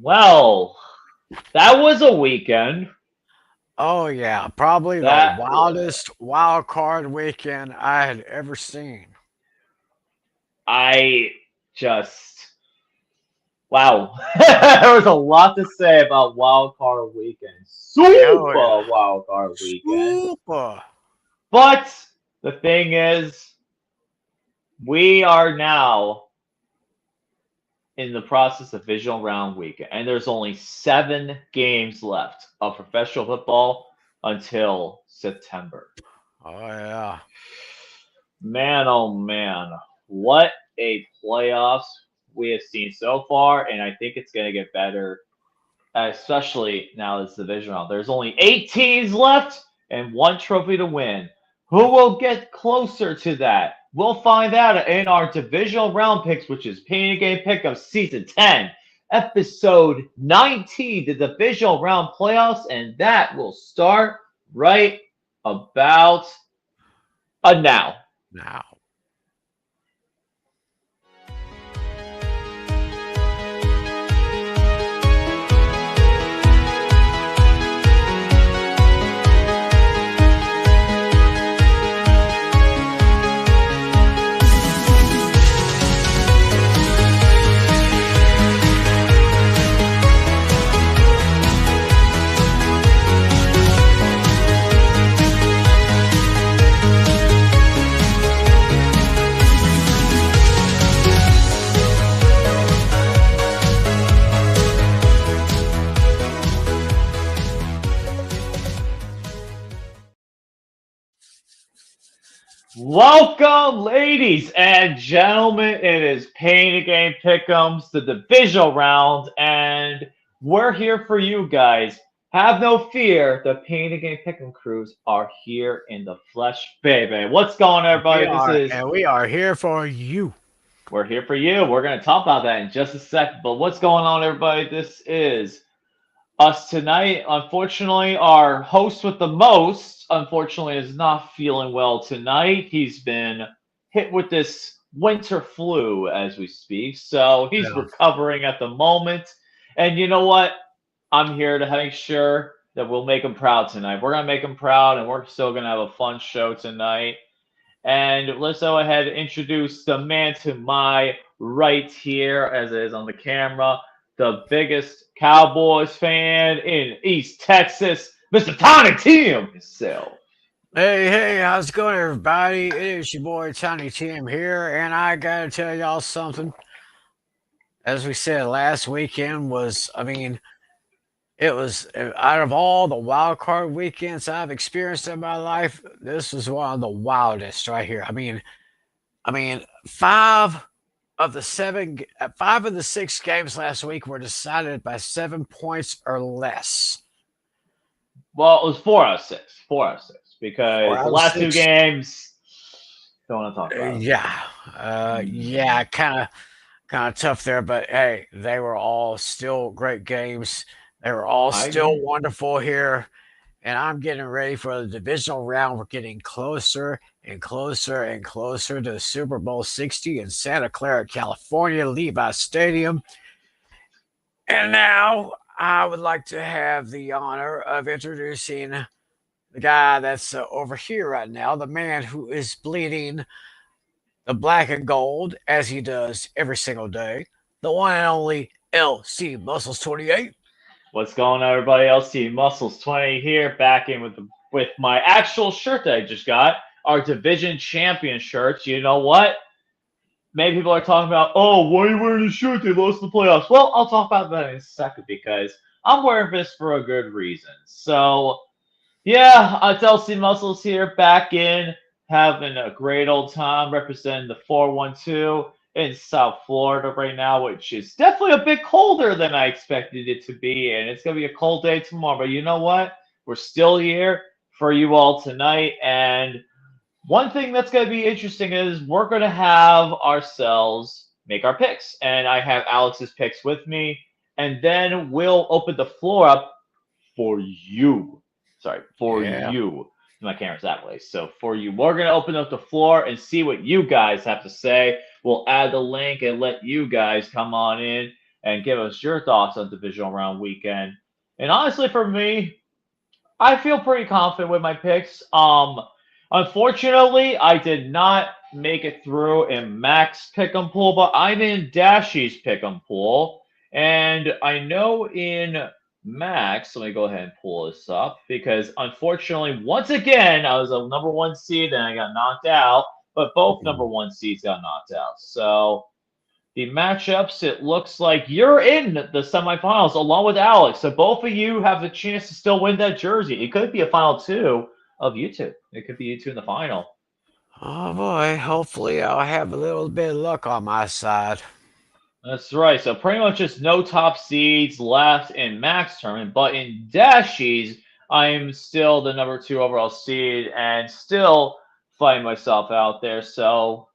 Well, that was a weekend. Oh yeah, probably the That wildest wild card weekend I had ever seen. I just wow. There was a lot to say about Wild Card Weekend. Oh Super yeah, Wild Card Weekend. super. But the thing is, we are now in the process of Divisional Round Weekend, and there's only 7 games left of professional football until September. Oh yeah, Man, oh man, what a playoffs we have seen so far, and I think it's going to get better, especially now this division round. There's only 8 teams left and 1 trophy to win. Who will get closer to that? We'll find out in our divisional round picks, which is Pain and Game Pickup Season 10, Episode 19, the divisional round playoffs, and that will start right about now. now. Welcome, ladies and gentlemen. It is Pain and Game Pick'ems, the divisional round, and we're here for you guys. Have no fear, the Pain and Game Pick'em crews are here in the flesh, baby. What's going on, We everybody? This are, is and we are here for you. we're here for you. We're gonna talk about that in just a second. But what's going on, everybody? This is us tonight. Unfortunately, our host with the most, unfortunately, is not feeling well tonight. He's been hit with this winter flu as we speak, so he's Yeah. recovering at the moment. And you know what? I'm here to make sure that we'll make him proud tonight. We're gonna make him proud, and we're still gonna have a fun show tonight. And let's go ahead and introduce the man to my right here, as it is on the camera, the biggest Cowboys fan in East Texas, Mr. Tiny Tim himself. Hey, hey, how's it going, everybody? It is your boy Tiny Tim here, and I gotta tell y'all something. As we said, last weekend was, it was out of all the wild card weekends I've experienced in my life, this was one of the wildest right here. Five of the five of the 6 games last week were decided by 7 points or less. Well, it was 4 out of 6. 4 out of 6. Four Because the out of last two six. games, don't want to talk about Yeah, them. yeah, kind of tough there, but hey, they were all still great games. They were all I still agree. wonderful here, and I'm getting ready for the divisional round. We're getting closer and closer and closer to Super Bowl 60 in Santa Clara, California, Levi Stadium. And now I would like to have the honor of introducing the guy that's over here right now, the man who is bleeding the black and gold as he does every single day, the one and only LC Muscles 28. What's going on, everybody else? Team Muscles 20 here, back in with my actual shirt that I just got, our division champion shirts. You know what? Many people are talking about, oh, why are you wearing this shirt? They lost the playoffs. Well, I'll talk about that in a second because I'm wearing this for a good reason. So, yeah, it's LC Muscles here, back in, having a great old time representing the 412 in South Florida right now, which is definitely a bit colder than I expected it to be. And it's going to be a cold day tomorrow. But you know what? We're still here for you all tonight. And one thing that's going to be interesting is we're going to have ourselves make our picks. And I have Alex's picks with me. And then we'll open the floor up for you. Sorry, for Yeah. you. My camera's that way. So for you, we're going to open up the floor and see what you guys have to say. We'll add the link and let you guys come on in. and give us your thoughts on divisional round weekend. And honestly, for me, I feel pretty confident with my picks. Unfortunately, I did not make it through in Mac's pick'em pool, but I'm in Dashy's pick'em pool, and I know in Max. Let me go ahead and pull this up because unfortunately, once again, I was a number one seed and I got knocked out, but both number one seeds got knocked out. So the matchups, it looks like you're in the semifinals along with Alex. So both of you have the chance to still win that jersey. It could be a final two of you two. It could be you two in the final. Oh boy, hopefully I'll have a little bit of luck on my side. That's right. So pretty much just no top seeds left in Max tournament, but in Dashies, I am still the number two overall seed and still fighting myself out there. So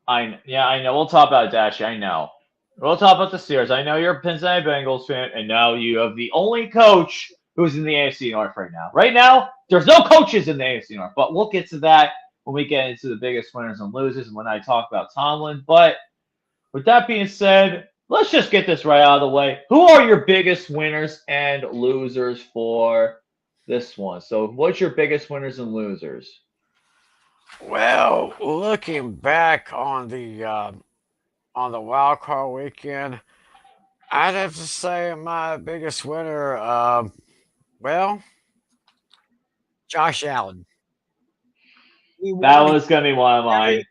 I know. We'll talk about Dashi. I know. We'll talk about the Steelers. I know you're a Cincinnati Bengals fan, and now you have the only coach who's in the AFC North right now. Right now, there's no coaches in the AFC North, but we'll get to that when we get into the biggest winners and losers and when I talk about Tomlin. But with that being said, let's just get this right out of the way. Who are your biggest winners and losers for this one? So, what's your biggest winners and losers? Well, looking back on the wild card weekend, I'd have to say my biggest winner, well, Josh Allen. He That won was going to be one of mine.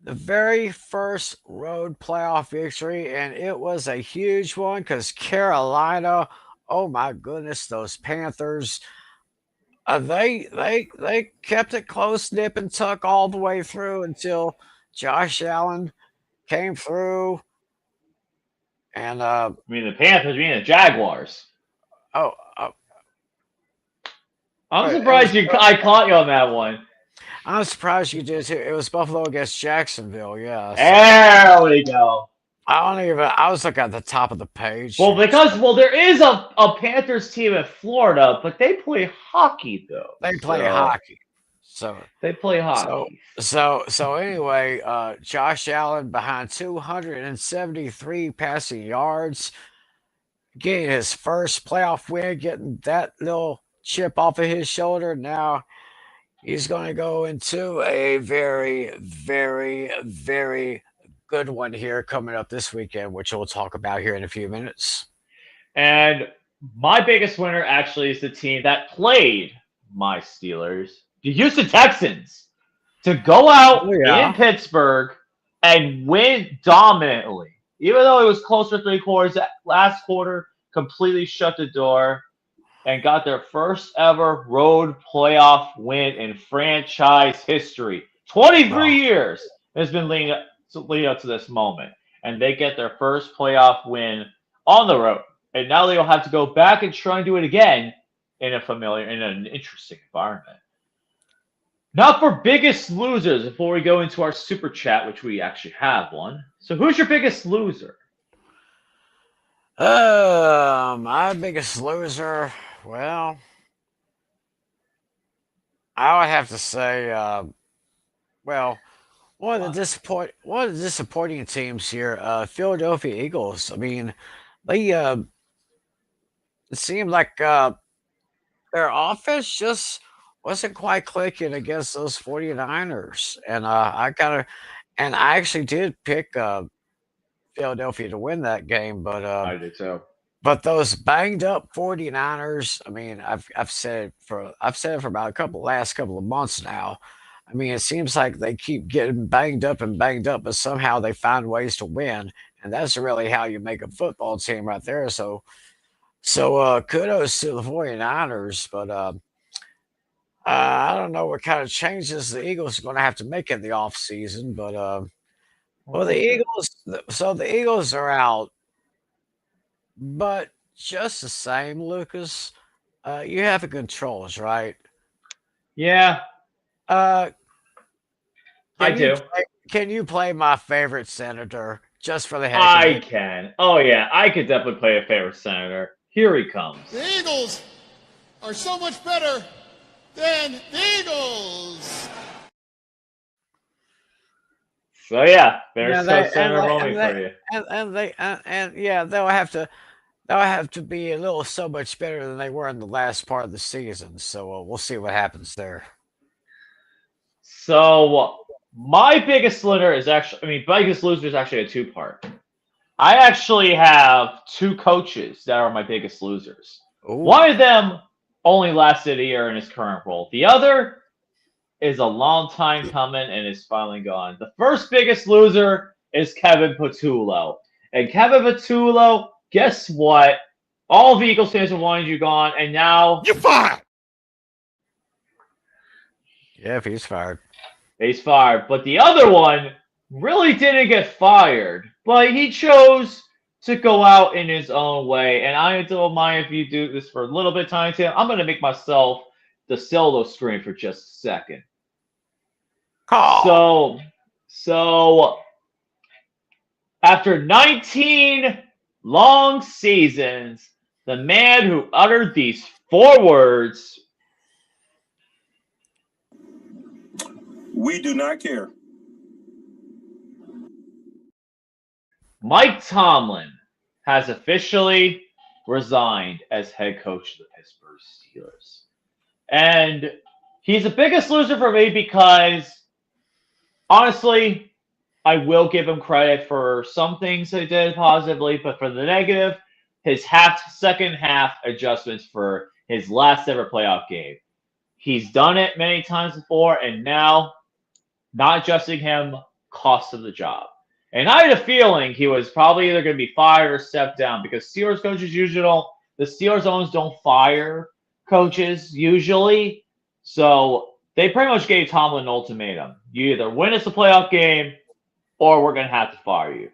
the very first road playoff victory, and it was a huge one because Carolina, oh my goodness, those Panthers, they kept it close, nip and tuck all the way through until Josh Allen came through, and I mean, the Panthers, I mean, the Jaguars. oh, oh I'm it was surprised I caught you on that one. I'm surprised you did too. It was Buffalo against Jacksonville, yeah. So There we go. I was looking at the top of the page Well, here. there is a Panthers team in Florida, but they play hockey though. They play So hockey. So they play so hockey. so anyway, Josh Allen behind 273 passing yards, getting his first playoff win, getting that little chip off of his shoulder. Now he's going to go into a very, very, very good one here coming up this weekend, which we'll talk about here in a few minutes. And my biggest winner actually is the team that played my Steelers, the Houston Texans, to go out Oh in yeah. Pittsburgh and win dominantly. Even though it was close for three quarters, that last quarter completely shut the door and got their first ever road playoff win in franchise history. 23 Well, years has been leading up to this moment. And they get their first playoff win on the road. And now they'll have to go back and try and do it again in an interesting environment. Now for biggest losers, before we go into our super chat, which we actually have one. So who's your biggest loser? my biggest loser. Well, I would have to say, well, one of the disappointing teams here, Philadelphia Eagles. I mean, they it seemed like their offense just wasn't quite clicking against those 49ers. And I actually did pick Philadelphia to win that game, I did too. but those banged up 49ers, I mean, I've said it for about last couple of months now. I mean, it seems like they keep getting banged up, but somehow they find ways to win. And that's really how you make a football team right there. So kudos to the 49ers, but I don't know what kind of changes the Eagles are going to have to make in the offseason, but well, the Eagles are out, but just the same, Lucas, you have the controls, right? Yeah, Uh, I can you do. play my favorite senator just for the heck of I it? can. Oh yeah, I could definitely play a favorite senator. Here he comes. The Eagles are so much better than the Eagles. So yeah, there's Yeah, Coach Senator Romy for you. they'll have to be a little so much better than they were in the last part of the season. So we'll see what happens there. So my biggest loser is actually a two-part. I actually have two coaches that are my biggest losers. Ooh. One of them only lasted a year in his current role. The other is a long time coming and is finally gone. The first biggest loser is Kevin Patullo. And Kevin Patullo, guess what? All of the Eagles fans have wanted you gone, and now You're fired. Yeah, if he's fired. he's fired. But the other one really didn't get fired, but he chose to go out in his own way. And I don't mind if you do this for a little bit of time, Tim. I'm going to make myself the solo screen for just a second. Call. So after 19 long seasons, the man who uttered these 4 words, we do not care. Mike Tomlin, has officially resigned as head coach of the Pittsburgh Steelers. And he's the biggest loser for me because, honestly, I will give him credit for some things he did positively, but for the negative, his second half adjustments for his last ever playoff game. He's done it many times before, and now not adjusting him cost him the job. And I had a feeling he was probably either going to be fired or stepped down because Steelers coaches the Steelers owners don't fire coaches usually. So they pretty much gave Tomlin an ultimatum. You either win us a playoff game or we're going to have to fire you.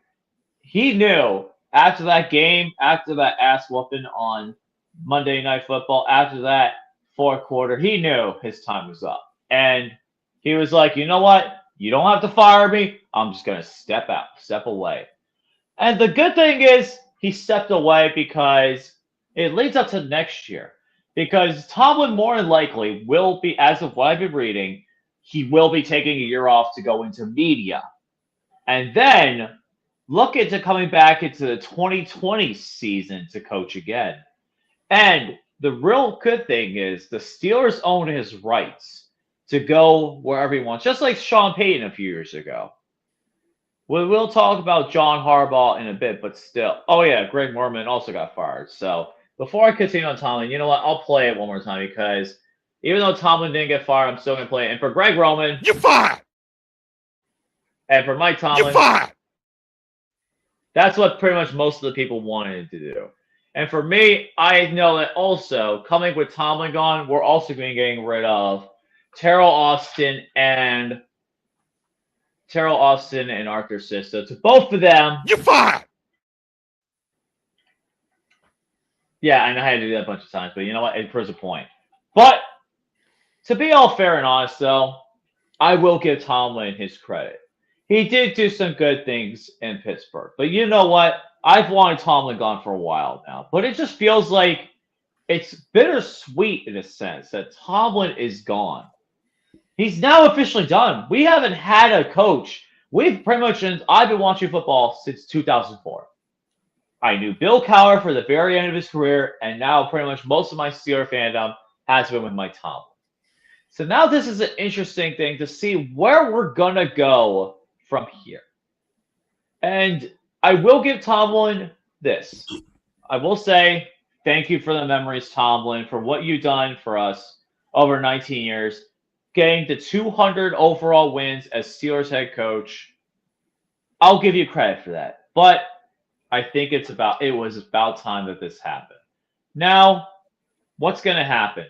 He knew after that game, after that ass whooping on Monday Night Football, after that fourth quarter, he knew his time was up. And he was like, you know what? You don't have to fire me. I'm just going to step away. And the good thing is he stepped away because it leads up to next year. Because Tomlin more than likely will be, as of what I've been reading, he will be taking a year off to go into media. And then look into coming back into the 2020 season to coach again. And the real good thing is the Steelers own his rights to go wherever he wants, just like Sean Payton a few years ago. We'll talk about John Harbaugh in a bit, but still. Oh, yeah, Greg Norman also got fired. So before I continue on Tomlin, you know what? I'll play it one more time because even though Tomlin didn't get fired, I'm still going to play it. And for Greg Roman, You're fired. And for Mike Tomlin, You're fired. That's what pretty much most of the people wanted to do. And for me, I know that also coming with Tomlin gone, we're also going to be getting rid of Terrell Austin and Arthur Sisto. To both of them, You're fired. Yeah, I know I had to do that a bunch of times, but you know what? It proves a point. But to be all fair and honest, though, I will give Tomlin his credit. He did do some good things in Pittsburgh. But you know what? I've wanted Tomlin gone for a while now. But it just feels like it's bittersweet in a sense that Tomlin is gone. He's now officially done. We haven't had a coach. We've pretty much, I've been watching football since 2004. I knew Bill Cowher for the very end of his career, and now pretty much most of my Steelers fandom has been with Mike Tomlin. So now this is an interesting thing to see where we're going to go from here. And I will give Tomlin this. I will say thank you for the memories, Tomlin, for what you've done for us over 19 years. Getting to 200 overall wins as Steelers head coach. I'll give you credit for that. But I think it was about time that this happened. Now, what's going to happen?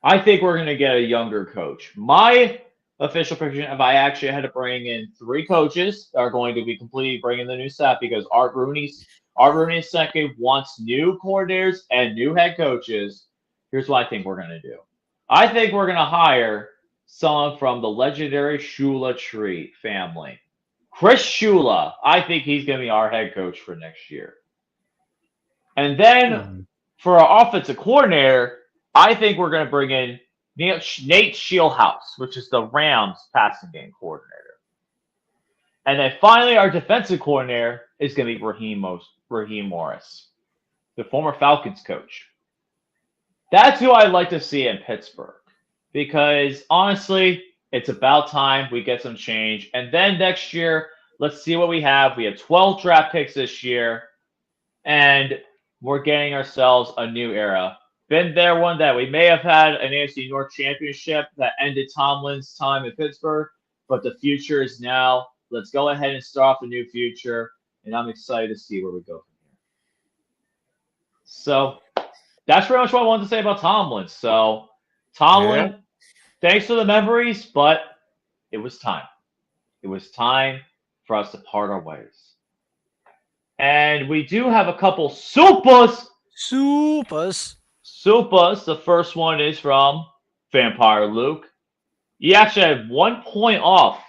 I think we're going to get a younger coach. My official prediction, if I actually had to bring in 3 coaches that are going to be completely bringing the new staff because Art Rooney II wants new coordinators and new head coaches. Here's what I think we're going to do. I think we're going to hire someone from the legendary Shula Tree family. Chris Shula, I think he's going to be our head coach for next year. And then for our offensive coordinator, I think we're going to bring in Nate Shieldhouse, which is the Rams passing game coordinator. And then finally, our defensive coordinator is going to be Raheem Morris, the former Falcons coach. That's who I'd like to see in Pittsburgh because honestly, it's about time we get some change. And then next year, let's see what we have. We have 12 draft picks this year, and we're getting ourselves a new era. Been there one day. We may have had an AFC North championship that ended Tomlin's time in Pittsburgh, but the future is now. Let's go ahead and start off a new future, and I'm excited to see where we go from here. So that's pretty much what I wanted to say about Tomlin. So, Tomlin, thanks for the memories, but it was time. It was time for us to part our ways. And we do have a couple supers. Supers. The first one is from Vampire Luke. He actually had 1 point off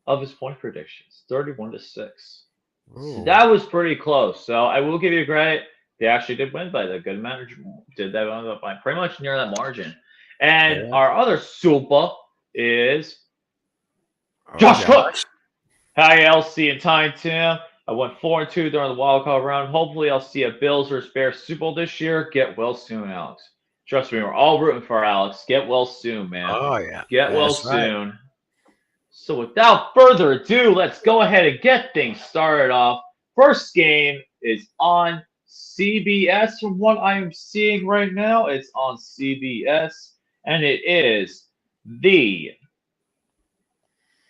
of his point predictions, 31-6. So that was pretty close. So I will give you credit. They actually did win by the good amount. Did that by pretty much near that margin. And our other super is Josh Cook. Hi, LC and Time Tim. I went 4-2 during the wild card round. Hopefully, I'll see a Bills versus Bears Super Bowl this year. Get well soon, Alex. Trust me, we're all rooting for Alex. Get well soon, man. Oh, yeah. Get well soon. So without further ado, let's go ahead and get things started off. First game is on CBS from what I am seeing right now. It's on CBS, and it is the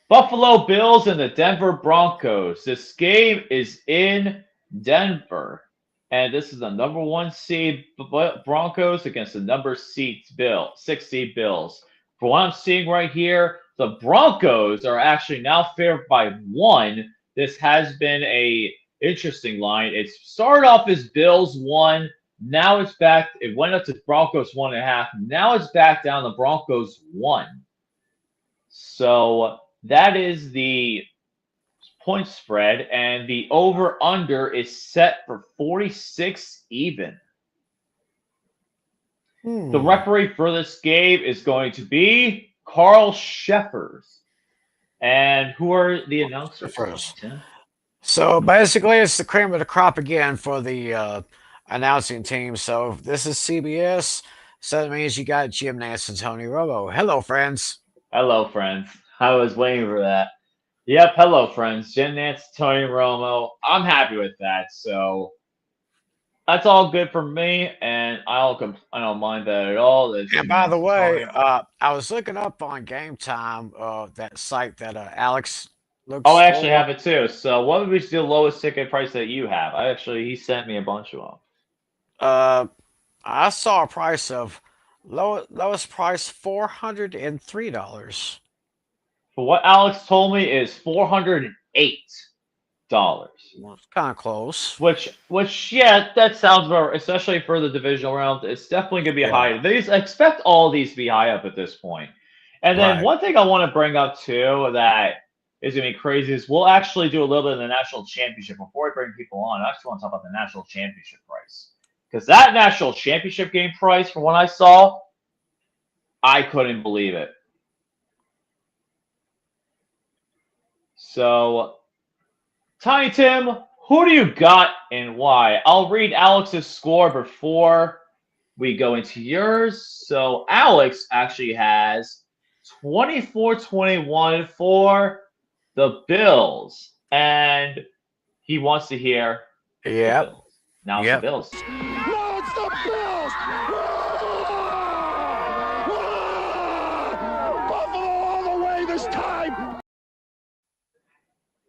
Buffalo Bills and the Denver Broncos. This game is in Denver, and this is the number 1 seed Broncos against the number 6 seed Bills. For what I'm seeing right here, the Broncos are actually now favored by 1. This has been a interesting line. It started off as Bills 1. Now it's back. It went up to Broncos 1.5. Now it's back down to Broncos 1. So that is the point spread, and the over-under is set for 46 even. The referee for this game is going to be Carl Sheffers. And who are the announcers? So basically, it's the cream of the crop again for the announcing team. So this is CBS. So that means you got Jim Nance and Tony Romo. Hello, friends. Hello, friends. I was waiting for that. Yep, hello, friends. Jim Nance, Tony Romo. I'm happy with that. So that's all good for me, and I don't mind that at all. And by the way, I was looking up on Game Time, that site that Alex looks. Oh, I actually have it too. So, what would be the lowest ticket price that you have? He sent me a bunch of them. I saw a price of lowest price $403. For what Alex told me is $408. Well, it's kind of close. Which, yeah, that sounds about, especially for the divisional round. It's definitely gonna be high. They expect all these to be high up at this point. And then one thing I want to bring up too that is gonna be crazy is we'll actually do a little bit of the national championship before I bring people on. I actually want to talk about the national championship price because that national championship game price, from what I saw, I couldn't believe it. So, Tiny Tim, who do you got and why? I'll read Alex's score before we go into yours. So, Alex actually has 24-21 for the Bills. And he wants to hear the Bills. Now it's the Bills. No, it's the Bills! Buffalo all the way this time!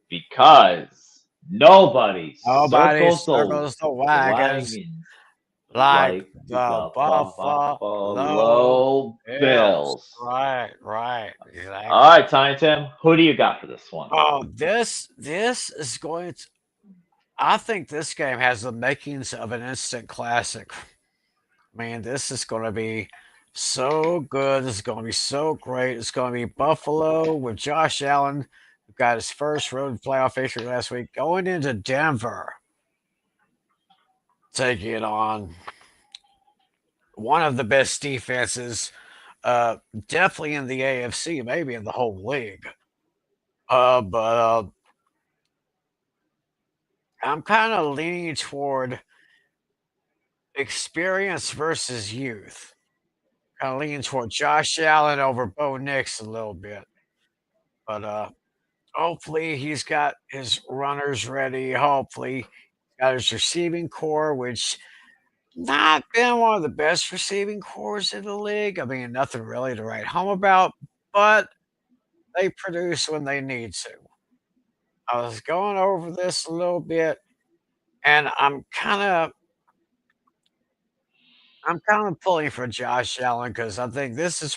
Because nobody circles the wagons like the Buffalo Bills. Right, exactly. All right, Tiny Tim, who do you got for this one? Oh, this is going to. I think this game has the makings of an instant classic. Man, this is going to be so good. This is going to be so great. It's going to be Buffalo with Josh Allen, who got his first road playoff victory last week, going into Denver, taking it on one of the best defenses, definitely in the AFC, maybe in the whole league. But I'm kind of leaning toward experience versus youth. Kind of leaning toward Josh Allen over Bo Nix a little bit. But hopefully he's got his runners ready. Hopefully he's got his receiving core, which not been one of the best receiving cores in the league. I mean, nothing really to write home about, but they produce when they need to. I was going over this a little bit, and I'm kind of pulling for Josh Allen because I think this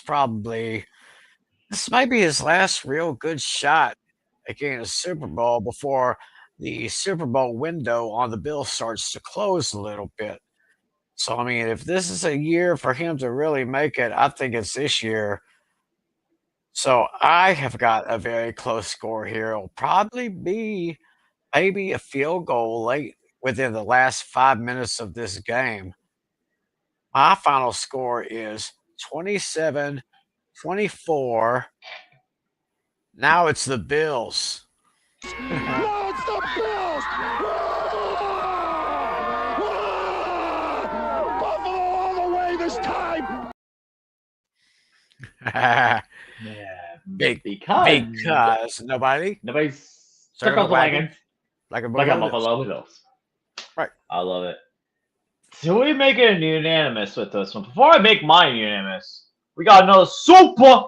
might be his last real good shot at getting a Super Bowl before the Super Bowl window on the Bills starts to close a little bit. So, I mean, if this is a year for him to really make it, I think it's this year. So, I have got a very close score here. It'll probably be maybe a field goal late within the last 5 minutes of this game. My final score is 27-24. Now it's the Bills. No, it's the Bills! Buffalo all the way this time! Because nobody's circle circle the wagon like a like a Buffalo Bills. Buffalo Bills. Right. I love it. So we make it unanimous with this one. Before I make mine unanimous, we got another super.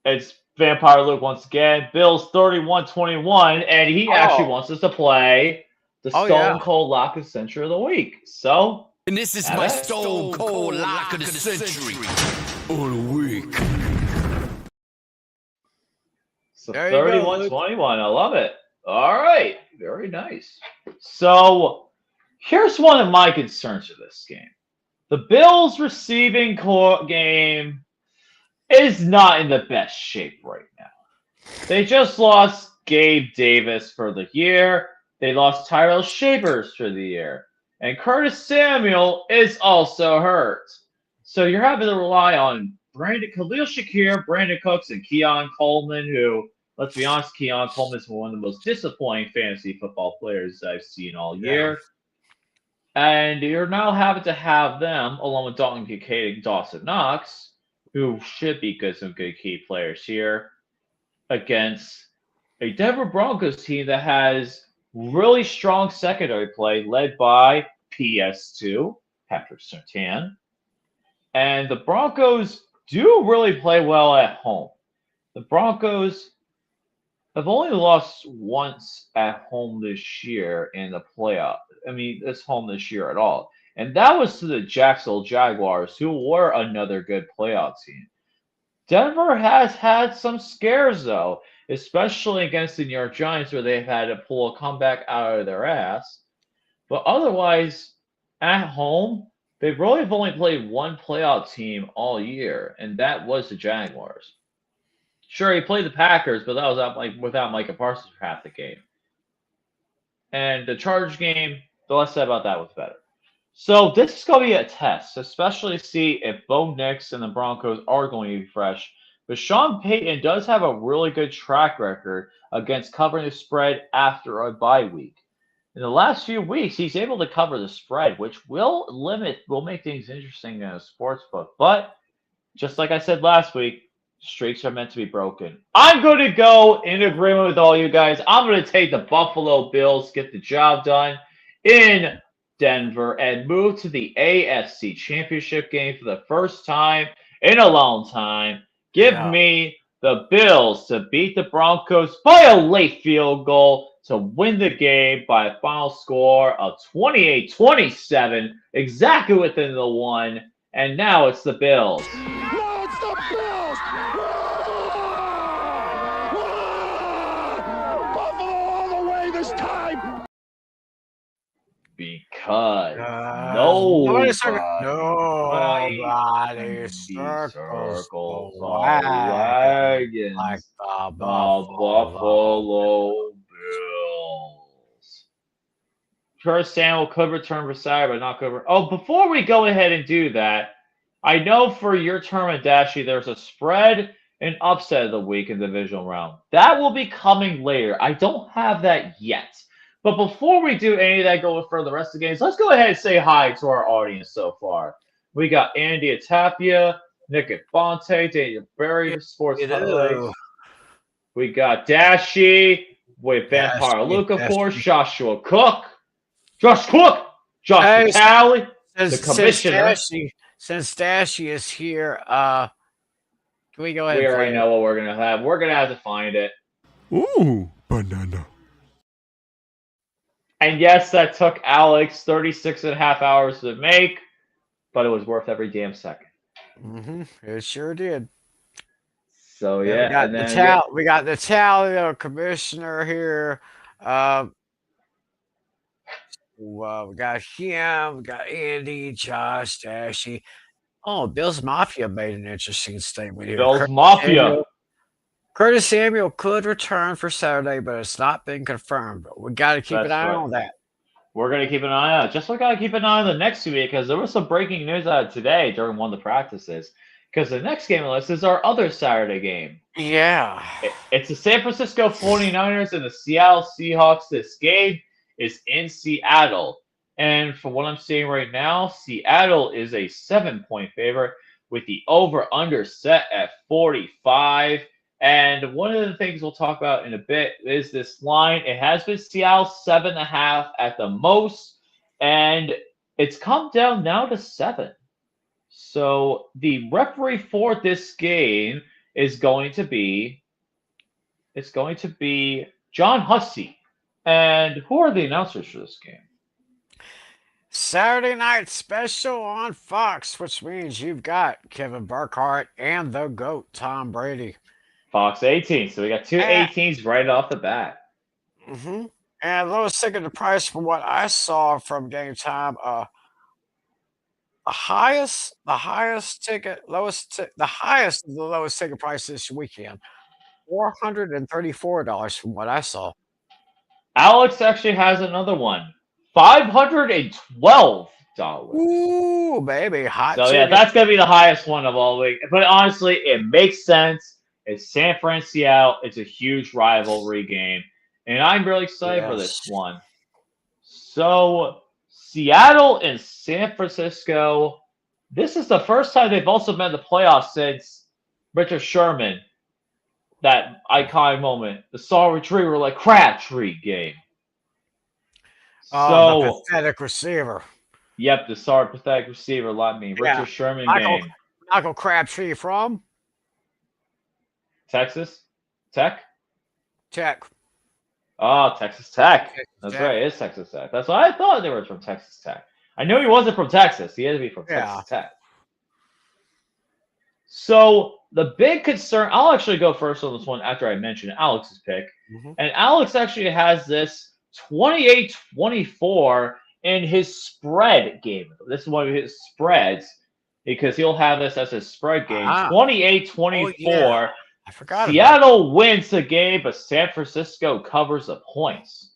It's Vampire Luke once again. Bills 31-21, and he actually wants us to play the Stone Cold Lock of Century of the Week. So, And this is my Stone Cold Lock of the Century of the Week. So 31-21. I love it. All right. Very nice. So here's one of my concerns for this game. The Bills receiving core game is not in the best shape right now. They just lost Gabe Davis for the year. They lost Tyrell Shavers for the year. And Curtis Samuel is also hurt. So you're having to rely on Khalil Shakir, Brandon Cooks, and Keon Coleman, who, let's be honest, Keon Coleman is one of the most disappointing fantasy football players I've seen all year. And you're now having to have them, along with Dalton Kincaid and Dawson Knox, who should be some good key players here, against a Denver Broncos team that has really strong secondary play led by PS2, Patrick Surtain. And the Broncos do really play well at home. The Broncos have only lost once at home this year in the playoff. This home this year at all. And that was to the Jacksonville Jaguars, who were another good playoff team. Denver has had some scares, though, especially against the New York Giants, where they've had to pull a comeback out of their ass. But otherwise, at home, they've really only played one playoff team all year, and that was the Jaguars. Sure, he played the Packers, but that was without Micah Parsons for half the game. And the Chargers game, the less said about that was better. So this is going to be a test, especially to see if Bo Nix and the Broncos are going to be fresh. But Sean Payton does have a really good track record against covering the spread after a bye week. In the last few weeks, he's able to cover the spread, which will make things interesting in a sports book. But just like I said last week, streaks are meant to be broken. I'm going to go in agreement with all you guys. I'm going to take the Buffalo Bills, get the job done in Denver, and move to the AFC Championship game for the first time in a long time. Give me the Bills to beat the Broncos by a late field goal to win the game by a final score of 28-27, exactly within the one. And now it's the Bills. No, it's the Bills! Buffalo all the way this time! Because nobody circles the wagons like the Buffalo Bills. Curtis Samuel could return for Saturday, but not could. Oh, before we go ahead and do that, I know for your tournament, Dashy, there's a spread an upset of the week in the divisional round. That will be coming later. I don't have that yet. But before we do any of that going for the rest of the games, let's go ahead and say hi to our audience so far. We got Andy Atapia, Nick Bonte, Daniel Berry, Sports Highlights. We got Dashy with Vampire Luke, of course, Joshua Cook, Josh Vitale, the commissioner. Since Dashy is here, can we go ahead? We and already play know what we're gonna have. We're gonna have to find it. Ooh, banana. And yes, that took Alex 36 and a half hours to make, but it was worth every damn second. It sure did. So Yeah, yeah, we got and the then we got the Talio commissioner here. We got him, we got Andy, Josh, Dashy. Oh, Bill's Mafia made an interesting statement here. Bill's Mafia. Curtis Samuel could return for Saturday, but it's not been confirmed. But we got to keep an eye on that. We're going to keep an eye out. Just like got to keep an eye on the next week because there was some breaking news out today during one of the practices. Because the next game on the list is our other Saturday game. Yeah. It's the San Francisco 49ers and the Seattle Seahawks. This game is in Seattle. And from what I'm seeing right now, Seattle is a 7-point favorite with the over-under set at 45. And one of the things we'll talk about in a bit is this line. It has been Seattle 7.5 at the most, and it's come down now to 7. So the referee for this game is going to be John Hussey. And who are the announcers for this game? Saturday night special on Fox, which means you've got Kevin Burkhardt and the GOAT, Tom Brady. Fox 18. So we got two 18s right off the bat. And lowest ticket the price from what I saw from Game Time, the highest ticket price this weekend, $434 from what I saw. Alex actually has another one, $512. Ooh, baby, hot. So yeah, that's gonna be the highest one of all week. But honestly, it makes sense. It's San Fran, Seattle. It's a huge rivalry game, and I'm really excited for this one. So Seattle and San Francisco. This is the first time they've also met in the playoffs since Richard Sherman. That iconic moment, the Saw Retriever like Crabtree game. The pathetic receiver. Yep, the sorry pathetic receiver. Richard Sherman game. Michael Crabtree from Texas Tech. Oh, Texas Tech. That's right. It is Texas Tech. That's what I thought they were from Texas Tech. I knew he wasn't from Texas. He had to be from Texas Tech. So the big concern, I'll actually go first on this one after I mention Alex's pick. And Alex actually has this 28-24 in his spread game. This is one of his spreads because he'll have this as his spread game. 28-24. I forgot. Seattle wins the game, but San Francisco covers the points.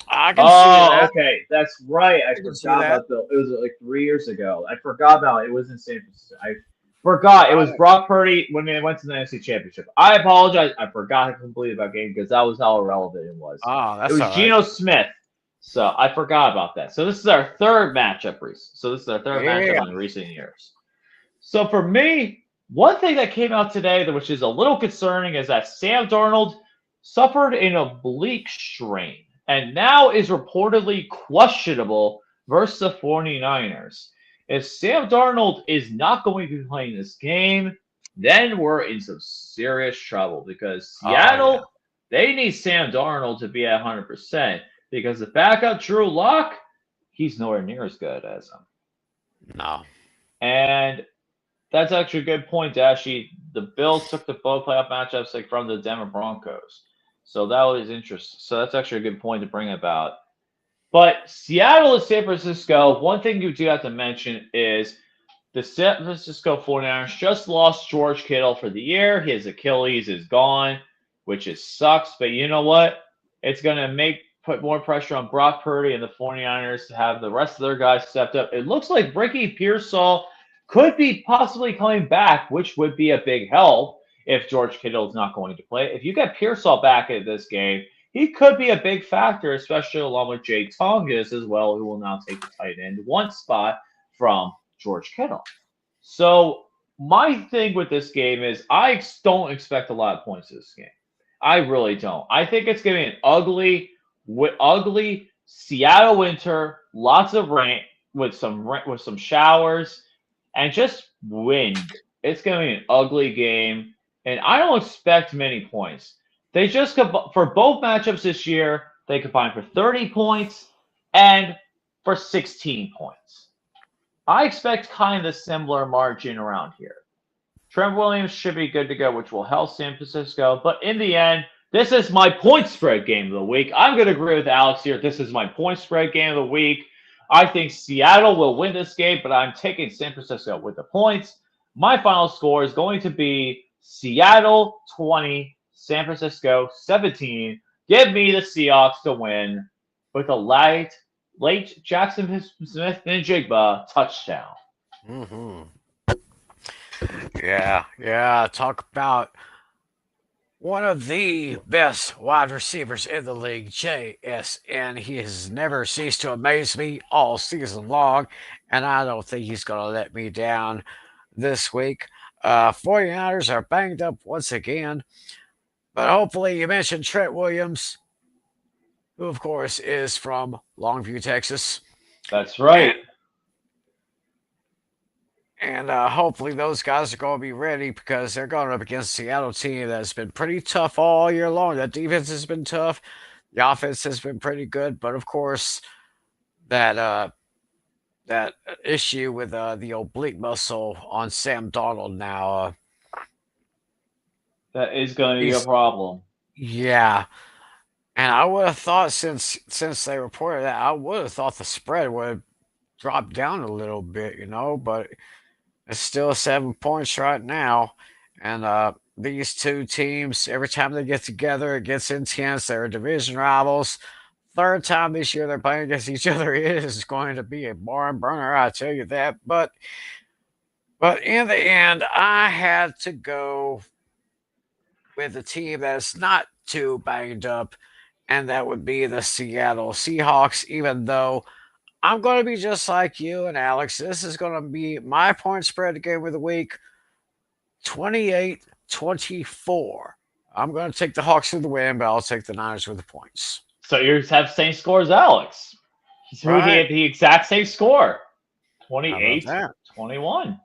I can see that. Okay, that's right. I forgot about it was like 3 years ago. I forgot about it. It was in San Francisco. I forgot it was Brock Purdy when they went to the NFC Championship. I apologize. I forgot completely about game because that was how irrelevant it was. That's it was Geno Smith. So I forgot about that. So this is our third matchup, Reese. So this is our third matchup in recent years. So for me, one thing that came out today, which is a little concerning, is that Sam Darnold suffered an oblique strain and now is reportedly questionable versus the 49ers. If Sam Darnold is not going to be playing this game, then we're in some serious trouble because Seattle, they need Sam Darnold to be at 100% because the backup Drew Lock, he's nowhere near as good as him. No. And that's actually a good point, Dashy. The Bills took the both playoff matchups from the Denver Broncos. So that was interesting. So that's actually a good point to bring about. But Seattle and San Francisco, one thing you do have to mention is the San Francisco 49ers just lost George Kittle for the year. His Achilles is gone, which sucks. But you know what? It's going to put more pressure on Brock Purdy and the 49ers to have the rest of their guys stepped up. It looks like Ricky Pearsall could be possibly coming back, which would be a big help. if George Kittle is not going to play. If you get Pearsall back in this game, he could be a big factor, especially along with Jay Tongas as well, who will now take the tight end one spot from George Kittle. So my thing with this game is I don't expect a lot of points in this game. I really don't. I think it's going to be an ugly Seattle winter, lots of rain with some showers, and just wind. It's going to be an ugly game, and I don't expect many points. They just for both matchups this year, they combine for 30 points and for 16 points. I expect kind of a similar margin around here. Trent Williams should be good to go, which will help San Francisco. But in the end, this is my point spread game of the week. I'm going to agree with Alex here. This is my point spread game of the week. I think Seattle will win this game, but I'm taking San Francisco with the points. My final score is going to be Seattle 20, San Francisco 17. Give me the Seahawks to win with a late Jackson Smith-Njigba touchdown. Mm-hmm. Yeah. Talk about one of the best wide receivers in the league, JSN. He has never ceased to amaze me all season long, and I don't think he's going to let me down this week. 49ers are banged up once again, but hopefully you mentioned Trent Williams, who, of course, is from Longview, Texas. That's right. And hopefully those guys are going to be ready because they're going up against a Seattle team that's been pretty tough all year long. That defense has been tough. The offense has been pretty good. But, of course, that issue with the oblique muscle on Sam Darnold now. That is going to be a problem. Yeah. And I would have thought since they reported that, I would have thought the spread would have dropped down a little bit, but it's still 7 points right now. And these two teams, every time they get together, it gets intense. They're division rivals. Third time this year they're playing against each other. It is going to be a barn burner, I tell you that. But in the end, I had to go with a team that's not too banged up, and that would be the Seattle Seahawks, even though I'm going to be just like you and Alex. This is going to be my point spread game of the week, 28-24. I'm going to take the Hawks with the win, but I'll take the Niners with the points. So you have the same score as Alex. Right. He had the exact same score, 28-21.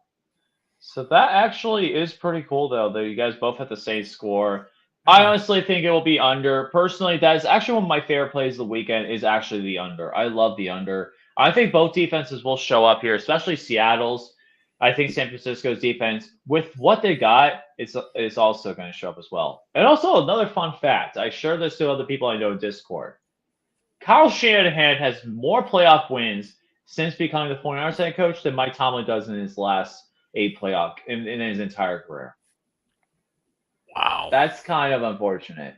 So that actually is pretty cool, though, that you guys both have the same score. I honestly think it will be under. Personally, that is actually one of my favorite plays of the weekend is actually the under. I love the under. I think both defenses will show up here, especially Seattle's. I think San Francisco's defense, with what they got, is also going to show up as well. And also, another fun fact. I shared this to other people I know in Discord. Kyle Shanahan has more playoff wins since becoming the 49ers head coach than Mike Tomlin does in his last 8 playoff in his entire career. Wow. That's kind of unfortunate.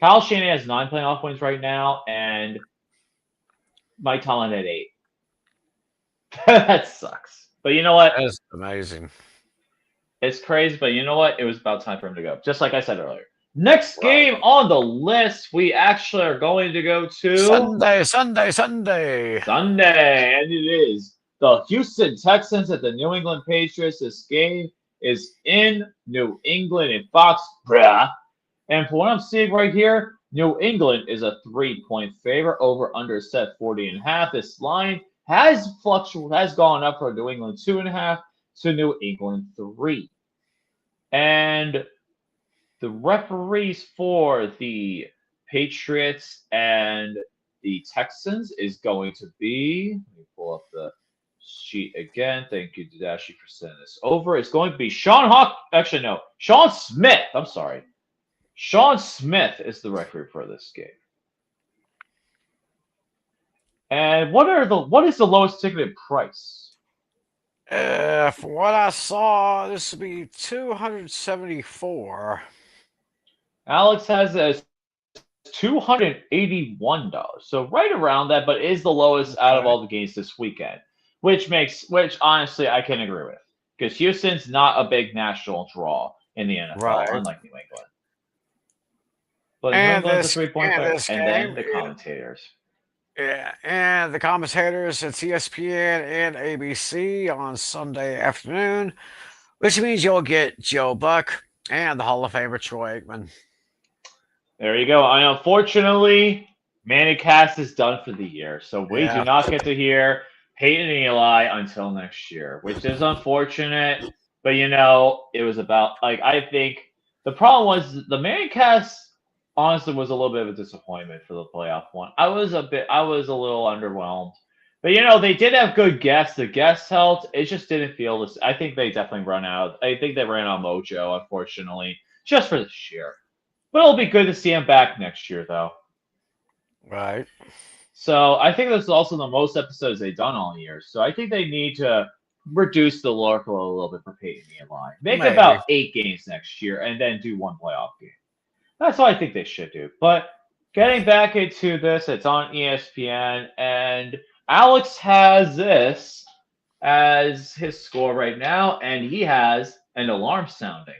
Kyle Shanahan has 9 playoff wins right now, and Mike Tomlin had 8. That sucks. But you know what? That's amazing. It's crazy, but you know what? It was about time for him to go. Just like I said earlier. Next game on the list, we actually are going to go to Sunday. Sunday, and it is the Houston Texans at the New England Patriots. This game is in New England in Foxborough. And for what I'm seeing right here, New England is a 3-point favorite over under set 40.5. This line has gone up from New England 2.5 to New England 3. And the referees for the Patriots and the Texans is going to be, let me pull up the sheet again. Thank you, Tadashi, for sending this over. It's going to be Sean Smith. I'm sorry. Sean Smith is the referee for this game. And what is the lowest ticketed price? From what I saw, this would be $274. Alex has a $281. So right around that, but is the lowest out of all the games this weekend. Which honestly I can agree with. Because Houston's not a big national draw. in the NFL, Right. unlike New England. But New And England's a this 3-point and favorite. this And then game, the commentators. yeah, and the commentators, it's ESPN and ABC on Sunday afternoon, which means you'll get Joe Buck and the Hall of Famer Troy Aikman. There you go. And unfortunately, Manicast is done for the year. So we Yeah. do not get to hear Peyton and Eli until next year, which is unfortunate. But it was about I think the problem was the Manicast honestly was a little bit of a disappointment for the playoff one. I was a little underwhelmed. But they did have good guests. The guests helped. It just didn't feel this. I think they definitely run out. I think they ran out of mojo, unfortunately, just for this year. But it'll be good to see him back next year, though. Right. So I think this is also the most episodes they've done all year. So I think they need to reduce the workload a little bit for Peyton and Eli. Make Maybe. about 8 games next year and then do one playoff game. That's what I think they should do. But getting back into this, it's on ESPN, and Alex has this as his score right now, and he has an alarm sounding.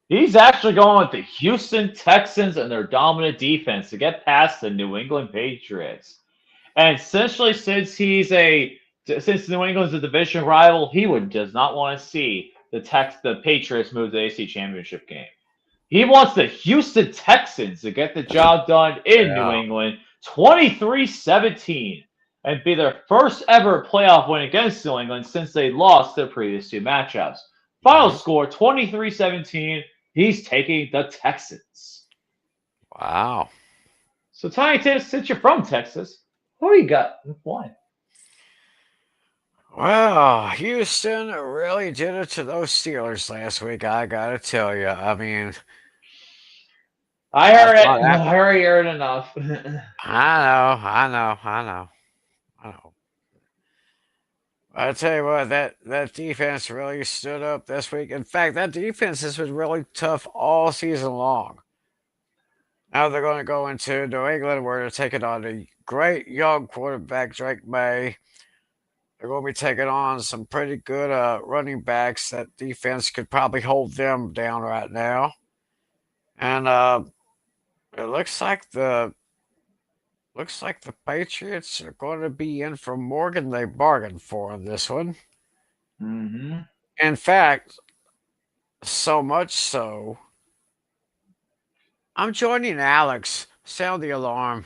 He's actually going with the Houston Texans and their dominant defense to get past the New England Patriots. And essentially, since New England's a division rival, he does not want to see the Patriots move to the AC Championship game. He wants the Houston Texans to get the job done in New England, 23-17, and be their first ever playoff win against New England since they lost their previous 2 matchups. Final score 23-17. He's taking the Texans. Wow. So, Tiny Tim, since you're from Texas, who you got? Why? Well, Houston really did it to those Steelers last week, I gotta tell you. I mean, I heard it. I heard enough. I know. I tell you what, that defense really stood up this week. In fact, that defense has been really tough all season long. Now they're going to go into New England where they're taking on a great young quarterback, Drake May. They're going to be taking on some pretty good running backs. That defense could probably hold them down right now. And it looks like the Patriots are going to be in for more than they bargained for in this one. Mm-hmm. In fact, so much so, I'm joining Alex. Sound the alarm.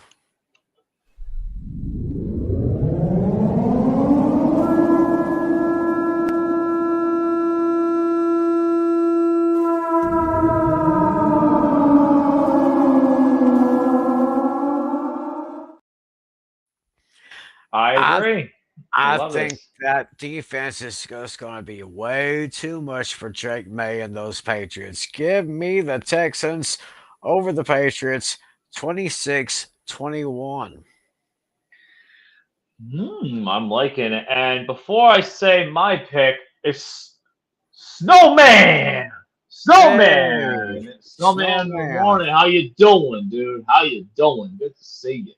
I agree. I think that defense is just going to be way too much for Drake May and those Patriots. Give me the Texans over the Patriots 26-21. I'm liking it. And before I say my pick, it's Snowman! Snowman! Hey, Snowman, good morning. How you doing, dude? How you doing? Good to see you.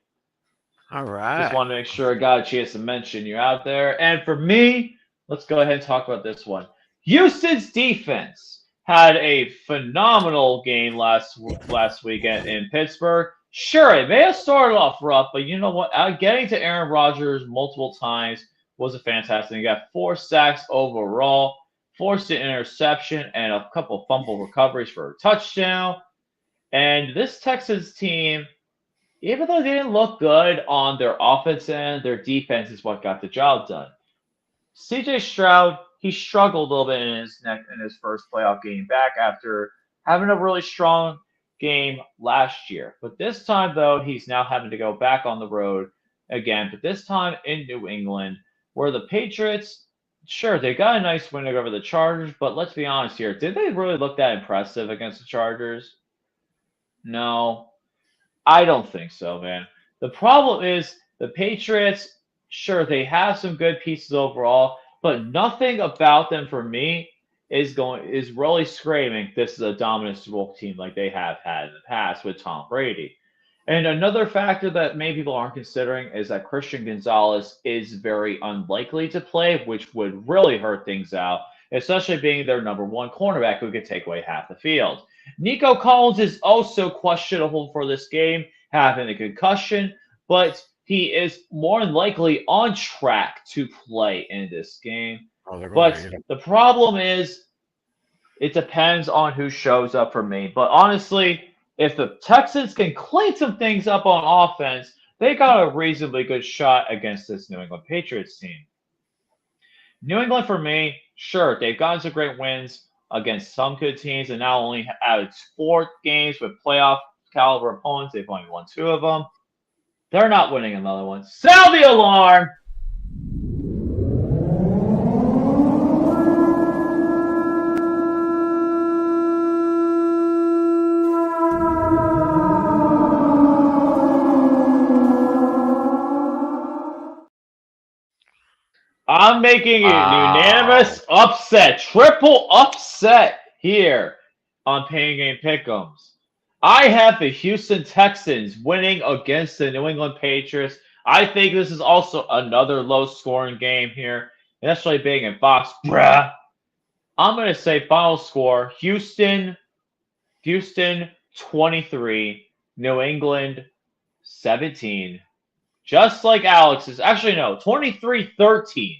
All right. Just want to make sure I got a chance to mention you're out there. And for me, let's go ahead and talk about this one. Houston's defense had a phenomenal game last weekend in Pittsburgh. Sure, it may have started off rough, but you know what? Getting to Aaron Rodgers multiple times was a fantastic. He got 4 sacks overall, forced an interception, and a couple fumble recoveries for a touchdown. And this Texas team, even though they didn't look good on their offense end, their defense is what got the job done. CJ Stroud, he struggled a little bit in his first playoff game back after having a really strong game last year. But this time, though, he's now having to go back on the road again, but this time in New England, where the Patriots, sure, they got a nice win over the Chargers, but let's be honest here. Did they really look that impressive against the Chargers? No. I don't think so, man. The problem is the Patriots, sure, they have some good pieces overall, but nothing about them for me is really screaming this is a dominant Super Bowl team like they have had in the past with Tom Brady. And another factor that many people aren't considering is that Christian Gonzalez is very unlikely to play, which would really hurt things out, especially being their number one cornerback who could take away half the field. Nico Collins is also questionable for this game, having a concussion, but he is more than likely on track to play in this game. Oh, they're going But to the problem is, it depends on who shows up for me. But honestly, if the Texans can clean some things up on offense, they got a reasonably good shot against this New England Patriots team. New England, for me, sure, they've gotten some great wins against some good teams, and now only have 4 games with playoff caliber opponents. They've only won 2 of them. They're not winning another one. Sound the alarm! I'm making an unanimous upset, triple upset here on Pain Game Pick'ems. I have the Houston Texans winning against the New England Patriots. I think this is also another low-scoring game here, especially being in Foxborough. I'm going to say final score, Houston 23, New England 17. Just like Alex's. Actually, no, 23-13.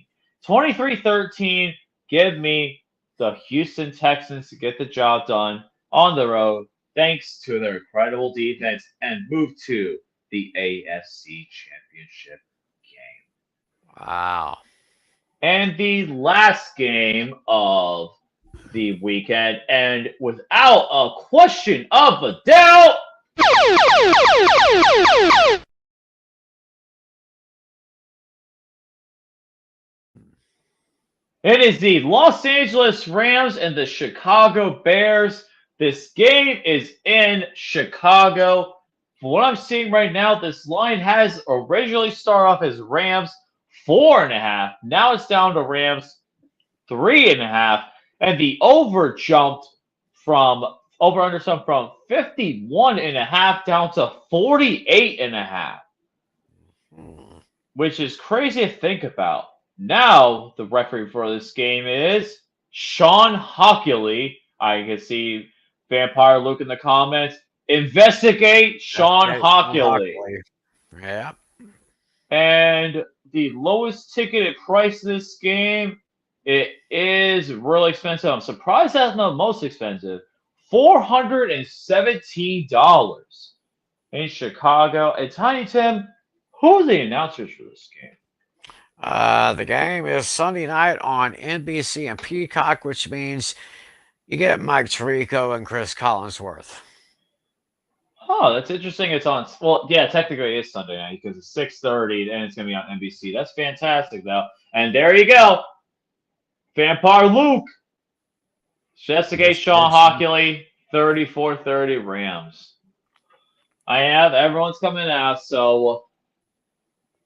23-13. Give me the Houston Texans to get the job done on the road, thanks to their incredible defense, and move to the AFC Championship game. Wow. And the last game of the weekend, and without a question of a doubt, it is the Los Angeles Rams and the Chicago Bears. This game is in Chicago. From what I'm seeing right now, this line has originally started off as Rams 4.5. Now it's down to Rams 3.5. And the over jumped from 51.5 down to 48.5. Which is crazy to think about. Now, the referee for this game is Sean Hockley. I can see Vampire Luke in the comments. Investigate Sean Hockley. Yeah. And the lowest ticketed price this game, it is really expensive. I'm surprised that's not the most expensive. $417 in Chicago. And Tiny Tim, who are the announcers for this game? The game is Sunday night on NBC and Peacock, which means you get Mike Tirico and Chris Collinsworth. Oh, that's interesting. It's on. Well, yeah, technically it is Sunday night because it's 6:30 and it's going to be on NBC. That's fantastic, though. And there you go. Vampire Luke. Investigate Sean Hockley, 34-30 Rams. I have everyone's coming out, so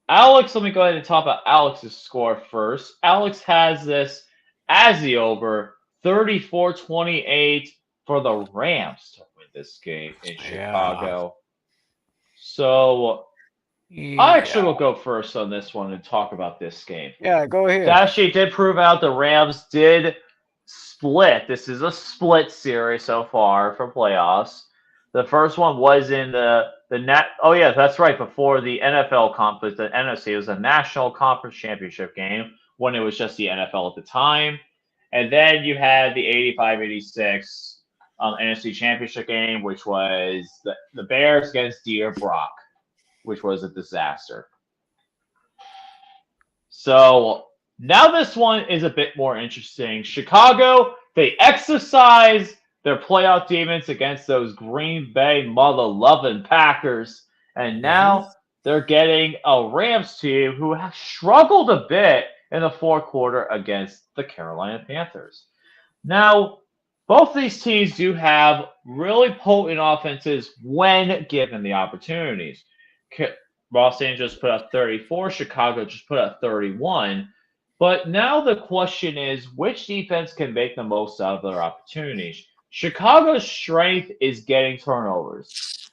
Alex, let me go ahead and talk about Alex's score first. Alex has this as the over 34-28 for the Rams to win this game in Chicago. So I actually will go first on this one and talk about this game. Yeah, go ahead. That actually did prove out the Rams did split. This is a split series so far for playoffs. The first one was in the net. Oh yeah, that's right. Before the NFL conference, the NFC, it was a National Conference Championship game when it was just the NFL at the time. And then you had the 85-86 NFC Championship game, which was the Bears against Deer Brock, which was a disaster. So now this one is a bit more interesting. Chicago, they exercise their playoff demons against those Green Bay mother-loving Packers. And now they're getting a Rams team who has struggled a bit in the fourth quarter against the Carolina Panthers. Now, both these teams do have really potent offenses when given the opportunities. Los Angeles put up 34. Chicago just put up 31. But now the question is, which defense can make the most out of their opportunities? Chicago's strength is getting turnovers.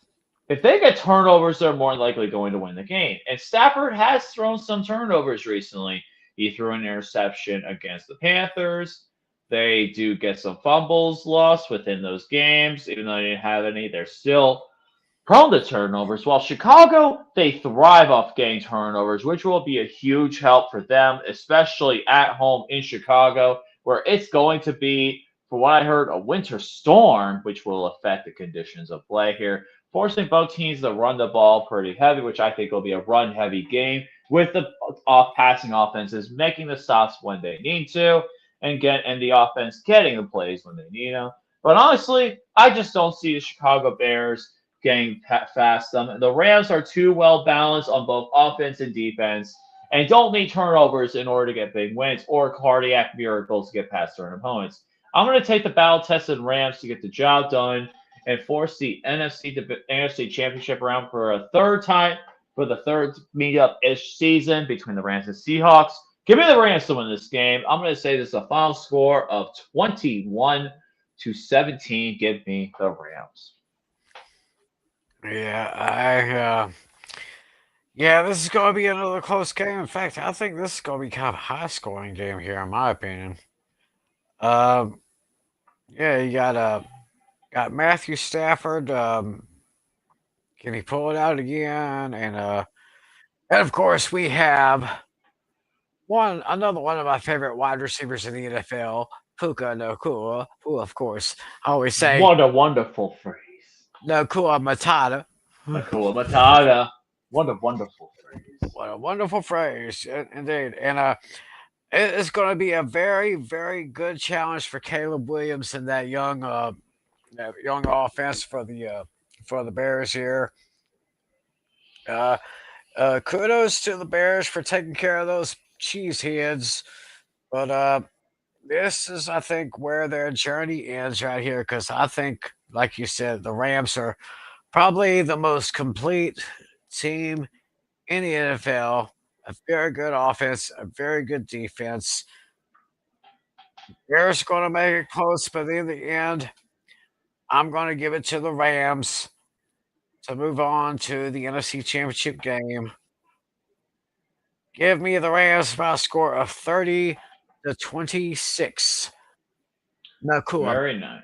If they get turnovers, they're more likely going to win the game. And Stafford has thrown some turnovers recently. He threw an interception against the Panthers. They do get some fumbles lost within those games. Even though they didn't have any, they're still prone to turnovers. While Chicago, they thrive off getting turnovers, which will be a huge help for them, especially at home in Chicago, where it's going to be, from what I heard, a winter storm, which will affect the conditions of play here, forcing both teams to run the ball pretty heavy, which I think will be a run heavy game with the off passing offenses making the stops when they need to and the offense getting the plays when they need them. But honestly, I just don't see the Chicago Bears getting past them. The Rams are too well balanced on both offense and defense and don't need turnovers in order to get big wins or cardiac miracles to get past certain opponents. I'm going to take the battle tested Rams to get the job done and force the NFC Championship round for a third time for the third meetup-ish season between the Rams and Seahawks. Give me the Rams to win this game. I'm going to say this is a final score of 21-17. Give me the Rams. Yeah, this is going to be another close game. In fact, I think this is going to be kind of a high-scoring game here, in my opinion. Yeah, you got Matthew Stafford. Can he pull it out again? And of course, we have another one of my favorite wide receivers in the NFL, Puka Nacua, who, of course, I always say What a wonderful phrase. Nacua Matata. Nakua Matata. What a wonderful phrase. What a wonderful phrase, indeed. And it's going to be a very, very good challenge for Caleb Williams and that young offense for the Bears here. Kudos to the Bears for taking care of those cheeseheads, but this is, I think, where their journey ends right here. Because I think, like you said, the Rams are probably the most complete team in the NFL. A very good offense, a very good defense. Bears going to make it close, but in the end, I'm going to give it to the Rams to move on to the NFC Championship game. Give me the Rams by a score of 30-26. No, cool. Very nice.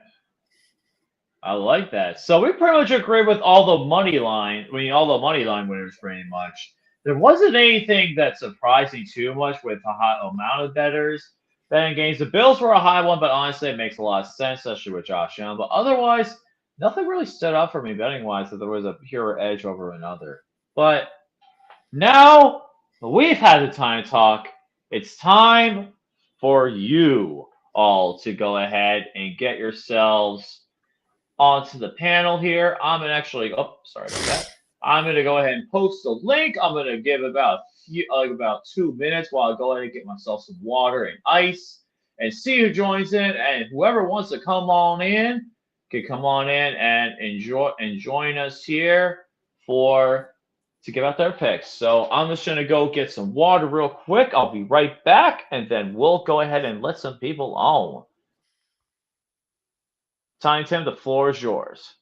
I like that. So we pretty much agree with all the money line. All the money line winners pretty much. There wasn't anything that surprised me too much with a high amount of betters betting games. The Bills were a high one, but honestly, it makes a lot of sense, especially with Josh Allen. But otherwise, nothing really stood out for me betting wise that there was a pure edge over another. But now we've had the time to talk. It's time for you all to go ahead and get yourselves onto the panel here. I'm gonna actually. Oh, sorry about that. I'm gonna go ahead and post the link. I'm gonna give about about 2 minutes while I go ahead and get myself some water and ice and see who joins in. And whoever wants to come on in can come on in and join us here to give out their picks. So I'm just gonna go get some water real quick. I'll be right back, and then we'll go ahead and let some people on. Tiny Tim, the floor is yours.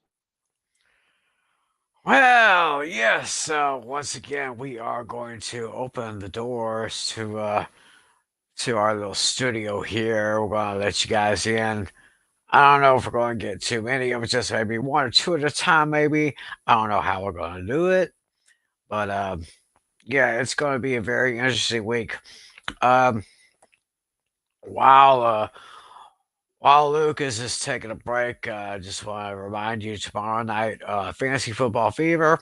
Well, yes. Once again, we are going to open the doors to our little studio here. We're going to let you guys in. I don't know if we're going to get too many of them, just maybe one or two at a time, maybe. I don't know how we're going to do it. But yeah, it's going to be a very interesting week. While Lucas is taking a break, I just want to remind you tomorrow night, Fantasy Football Fever,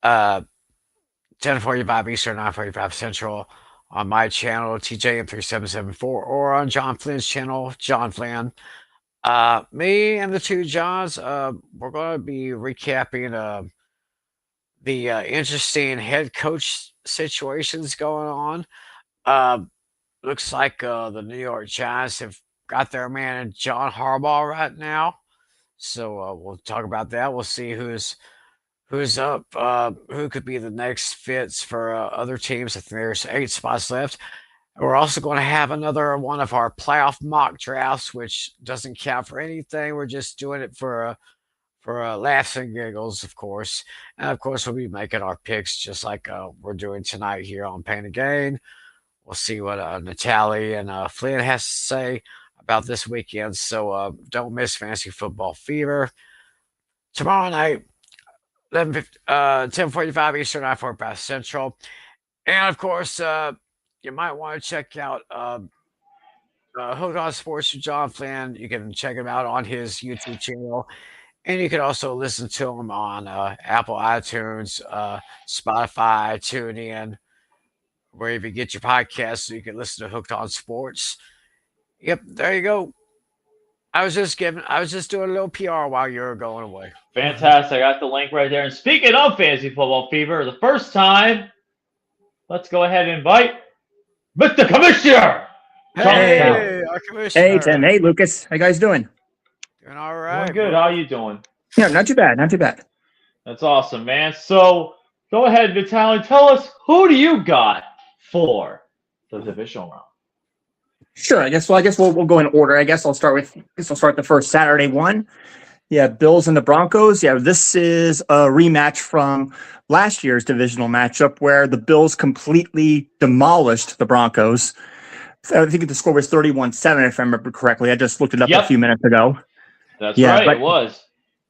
10:45 Eastern, 9:45 Central, on my channel, TJM3774, or on John Flynn's channel, John Flynn. Me and the two Johns, we're going to be recapping the interesting head coach situations going on. Looks like the New York Giants have got their man John Harbaugh right now. So we'll talk about that. We'll see who's up, who could be the next fits for other teams. I think there's 8 spots left. We're also going to have another one of our playoff mock drafts, which doesn't count for anything. We're just doing it for laughs and giggles, of course. And of course, we'll be making our picks just like we're doing tonight here on Pain and Gain. We'll see what Natalie and Flynn has to say about this weekend. So don't miss Fantasy Football Fever. Tomorrow night, 10:45 Eastern, 9:45 Central. And of course, you might want to check out Hooked on Sports with John Flynn. You can check him out on his YouTube channel. And you can also listen to him on Apple iTunes, Spotify, TuneIn, wherever you get your podcasts, so you can listen to Hooked on Sports. Yep, there you go. I was just doing a little PR while you were going away. Fantastic. I got the link right there. And speaking of Fantasy Football Fever, the first time, let's go ahead and invite Mr. Commissioner. Hey, our commissioner. Hey, Tim. Hey, Lucas. How you guys doing? Doing all right. Doing good. How you doing? Yeah, not too bad. Not too bad. That's awesome, man. So go ahead, Vitaly. Tell us, who do you got for the divisional round? Sure. I guess we'll go in order. I guess I'll start the first Saturday one. Yeah, Bills and the Broncos. Yeah, this is a rematch from last year's divisional matchup where the Bills completely demolished the Broncos. I think the score was 31-7, if I remember correctly. I just looked it up a few minutes ago. That's right, it was.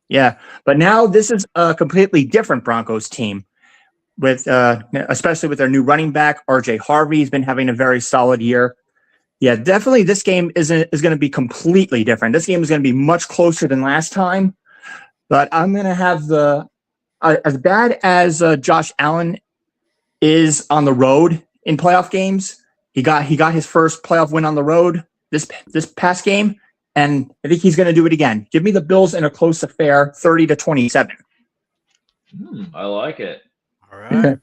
Yeah, but now this is a completely different Broncos team, with especially with their new running back, R.J. Harvey. He's been having a very solid year. Yeah, definitely this game is going to be completely different. This game is going to be much closer than last time, but I'm going to have as bad as Josh Allen is on the road in playoff games. He got his first playoff win on the road this past game, and I think he's going to do it again. Give me the Bills in a close affair, 30-27. I like it. All right.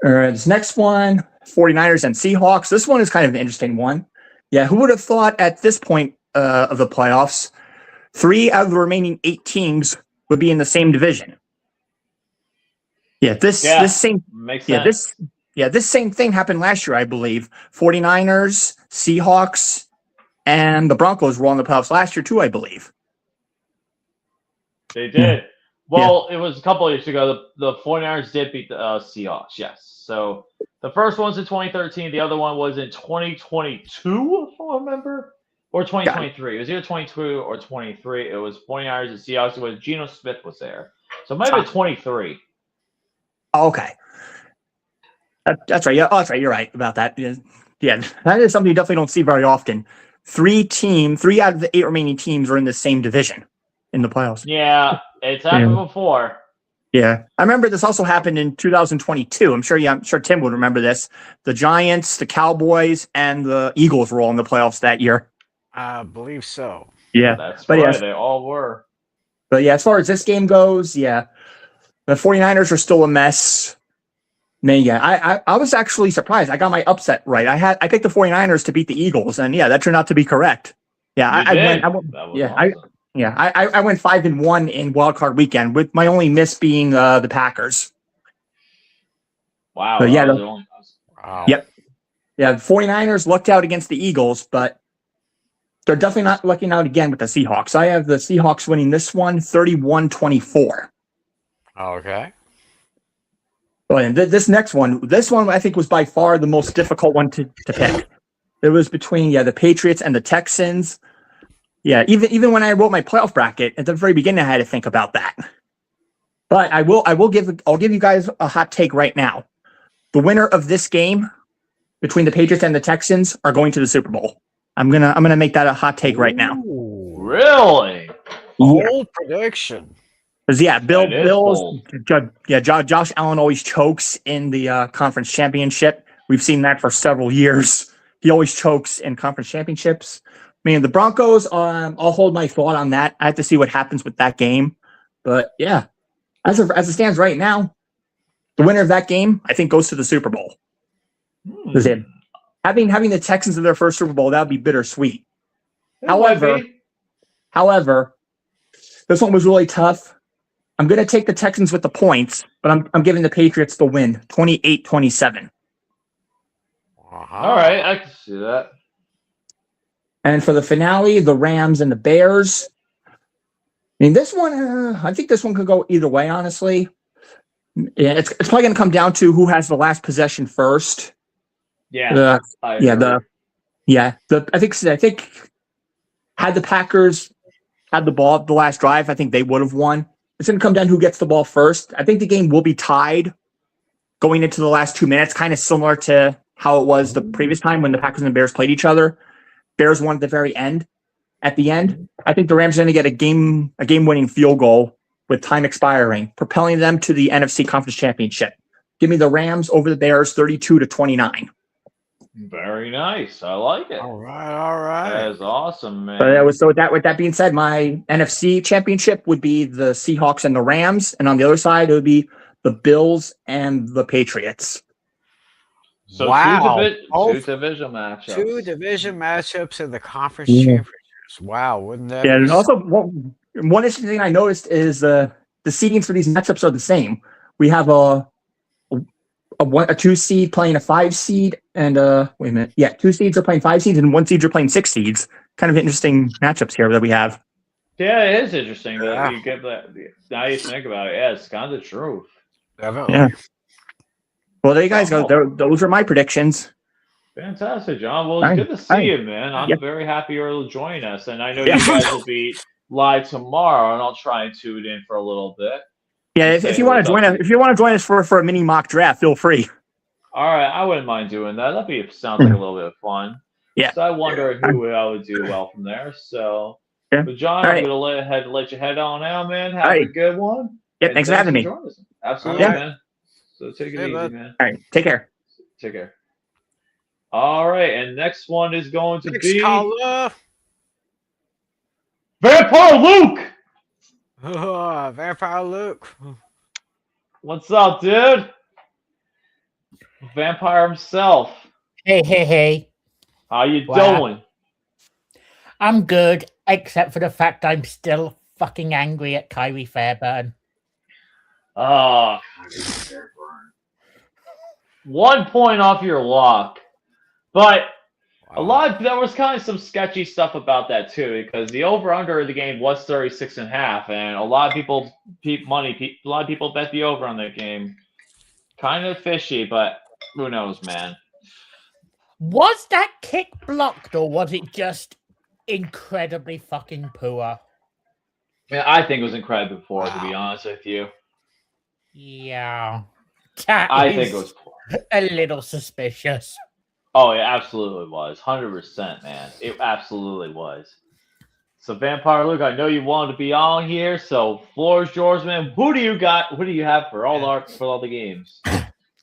All right, this next one, 49ers and Seahawks. This one is kind of an interesting one. Yeah, who would have thought at this point of the playoffs, 3 out of the remaining 8 teams would be in the same division? Yeah, this same makes sense. This same thing happened last year, I believe. 49ers, Seahawks, and the Broncos were all in the playoffs last year too, I believe. They did. Well, it was a couple of years ago. The 49ers did beat the Seahawks, yes. So the first one's in 2013. The other one was in 2022, if I remember, or 2023. It was either 22 or 23. It was 49ers and Seahawks. It was Geno Smith was there. So it might have been 23. Okay. That's right. Yeah, that's right. You're right about that. Yeah, that is something you definitely don't see very often. 3 out of the 8 remaining teams are in the same division in the playoffs. Yeah, it's happened before. Yeah, I remember this also happened in 2022. I'm sure Tim would remember this. The Giants, the Cowboys, and the Eagles were all in the playoffs that year. I believe so. Yeah, That's right. They all were. But yeah, as far as this game goes, yeah, the 49ers are still a mess. Man, yeah, I was actually surprised. I got my upset right. I picked the 49ers to beat the Eagles, and yeah, that turned out to be correct. Yeah, I went 5-1 in Wild Card Weekend, with my only miss being the Packers. Wow. So, yeah, Wow. Yep. Yeah, the 49ers lucked out against the Eagles, but they're definitely not lucking out again with the Seahawks. I have the Seahawks winning this one 31-24. Okay. Oh, and this next one, I think was by far the most difficult one to pick. It was between the Patriots and the Texans. Yeah, even when I wrote my playoff bracket at the very beginning, I had to think about that. But I'll give you guys a hot take right now. The winner of this game between the Patriots and the Texans are going to the Super Bowl. I'm gonna make that a hot take right now. Ooh. Really? Bold prediction. Because Bills. Josh Allen always chokes in the conference championship. We've seen that for several years. He always chokes in conference championships. I mean, the Broncos, I'll hold my thought on that. I have to see what happens with that game. But yeah, as it stands right now, the winner of that game, I think, goes to the Super Bowl. Having the Texans in their first Super Bowl, that would be bittersweet. However, this one was really tough. I'm going to take the Texans with the points, but I'm giving the Patriots the win, 28-27. All right, I can see that. And for the finale, the Rams and the Bears. I mean, this one, I think this one could go either way, honestly. Yeah, it's probably going to come down to who has the last possession first. Yeah, I agree. I think had the Packers had the ball at the last drive, I think they would have won. It's going to come down to who gets the ball first. I think the game will be tied going into the last 2 minutes, kind of similar to how it was the previous time when the Packers and the Bears played each other. Bears won at the very end. At the end, I think the Rams are going to get a game-winning field goal with time expiring, propelling them to the NFC Conference Championship. Give me the Rams over the Bears, 32-29. Very nice. I like it. All right. That is awesome, man. But with that being said, my NFC Championship would be the Seahawks and the Rams, and on the other side, it would be the Bills and the Patriots. So wow. two division matchups. 2 division matchups in the conference championships. Wow, wouldn't that? Yeah, and also one interesting thing I noticed is the seedings for these matchups are the same. We have a 2 seed playing a 5 seed, and 2 seeds are playing 5 seeds, and 1 seeds are playing 6 seeds. Kind of interesting matchups here that we have. Yeah, it is interesting that you get that. Now you think about it, yeah, it's kind of the truth. Definitely. Yeah. Well, there you guys go. Those are my predictions. Fantastic, John. Well, it's good to see you, man. I'm very happy you're able to join us, and I know you guys will be live tomorrow, and I'll try and tune in for a little bit. Yeah, if you want to join us for a mini mock draft, feel free. All right, I wouldn't mind doing that. Sounds like a little bit of fun. Yeah. So I wonder who I would do well from there. So, but John, I'm gonna let you head on out, man. Have a good one. Yeah, thanks for having me. Absolutely, man. So take it easy, man. All right, take care. Take care. All right, and next one is going to be Vampire Luke. Vampire Luke. What's up, dude? Vampire himself. Hey. How you doing? I'm good, except for the fact I'm still fucking angry at Kyrie Fairburn. Oh, 1 point off your lock. But there was kind of some sketchy stuff about that too, because the over/under of the game was 36.5, and a lot of people bet the over on that game. Kind of fishy, but who knows, man. Was that kick blocked, or was it just incredibly fucking poor? Yeah, I think it was incredibly poor, to be honest with you. Yeah. I think it was poor. A little suspicious. Oh, it absolutely was. 100%, man. It absolutely was. So, Vampire Luke, I know you wanted to be on here, so floor is yours, man. Who do you got? Who do you have for all the games?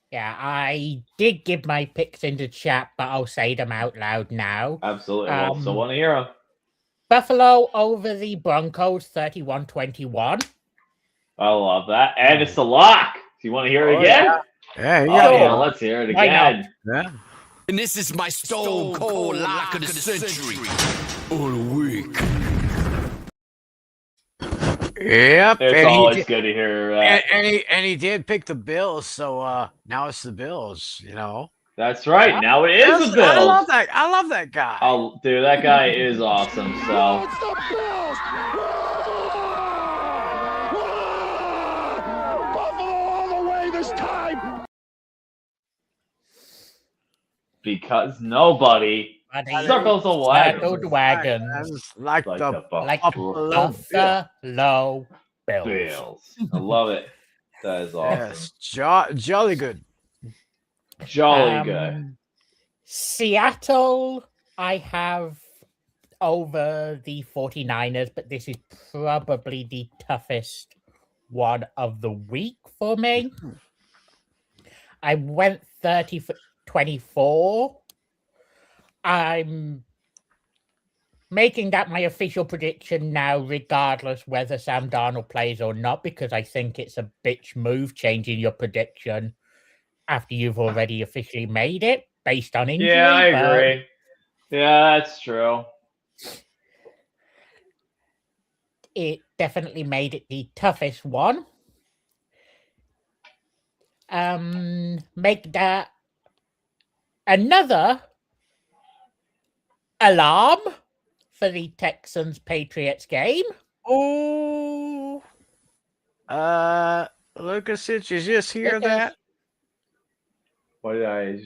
Yeah, I did give my picks in the chat, but I'll say them out loud now. Absolutely. So want to hear them. Buffalo over the Broncos, 31-21. I love that. And it's the lock. Do you want to hear it again? Yeah, let's hear it again. Yeah. And this is my stone cold lock of the century. All week. Yep. It's always good to hear. And he did pick the Bills, so now it's the Bills, you know. That's right. Now it is the Bills. I love that guy. Oh, dude, that guy is awesome. So. It's the Bills. Buffalo all the way this time. Because nobody circles the wagon. Like the Buffalo Bills. I love it. That is awesome. Yes, jolly good. Jolly good. Seattle, I have over the 49ers, but this is probably the toughest one of the week for me. I went 30-24. I'm making that my official prediction now, regardless whether Sam Darnold plays or not, because I think it's a bitch move changing your prediction after you've already officially made it based on injury. Yeah, I agree. Yeah, that's true. It definitely made it the toughest one. Make that another alarm for the Texans Patriots game. Oh, Lucas, did you just hear Lucas. that? What did I?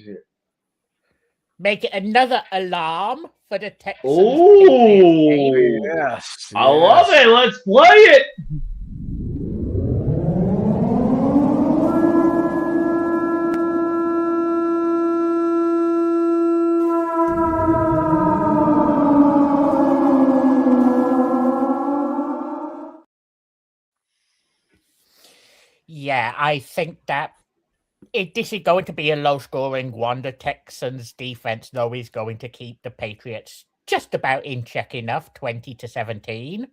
Make it another alarm for the Texans Patriots game. Ooh, Yes, I love yes. it. Let's play it. Yeah, I think that this is going to be a low-scoring one. The Texans' defense, though, is going to keep the Patriots just about in check enough, 20-17.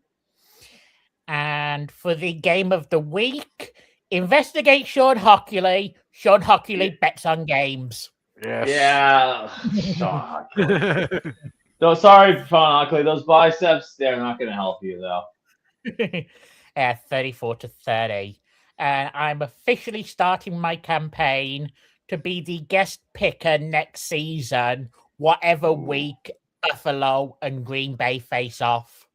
And for the game of the week, investigate Sean Hockley. Sean Hockley bets on games. Yes. Yeah. Sean Hockley. No, sorry, Sean Hockley. Those biceps, they're not going to help you, though. 34-30. And I'm officially starting my campaign to be the guest picker next season, whatever week Buffalo and Green Bay face off.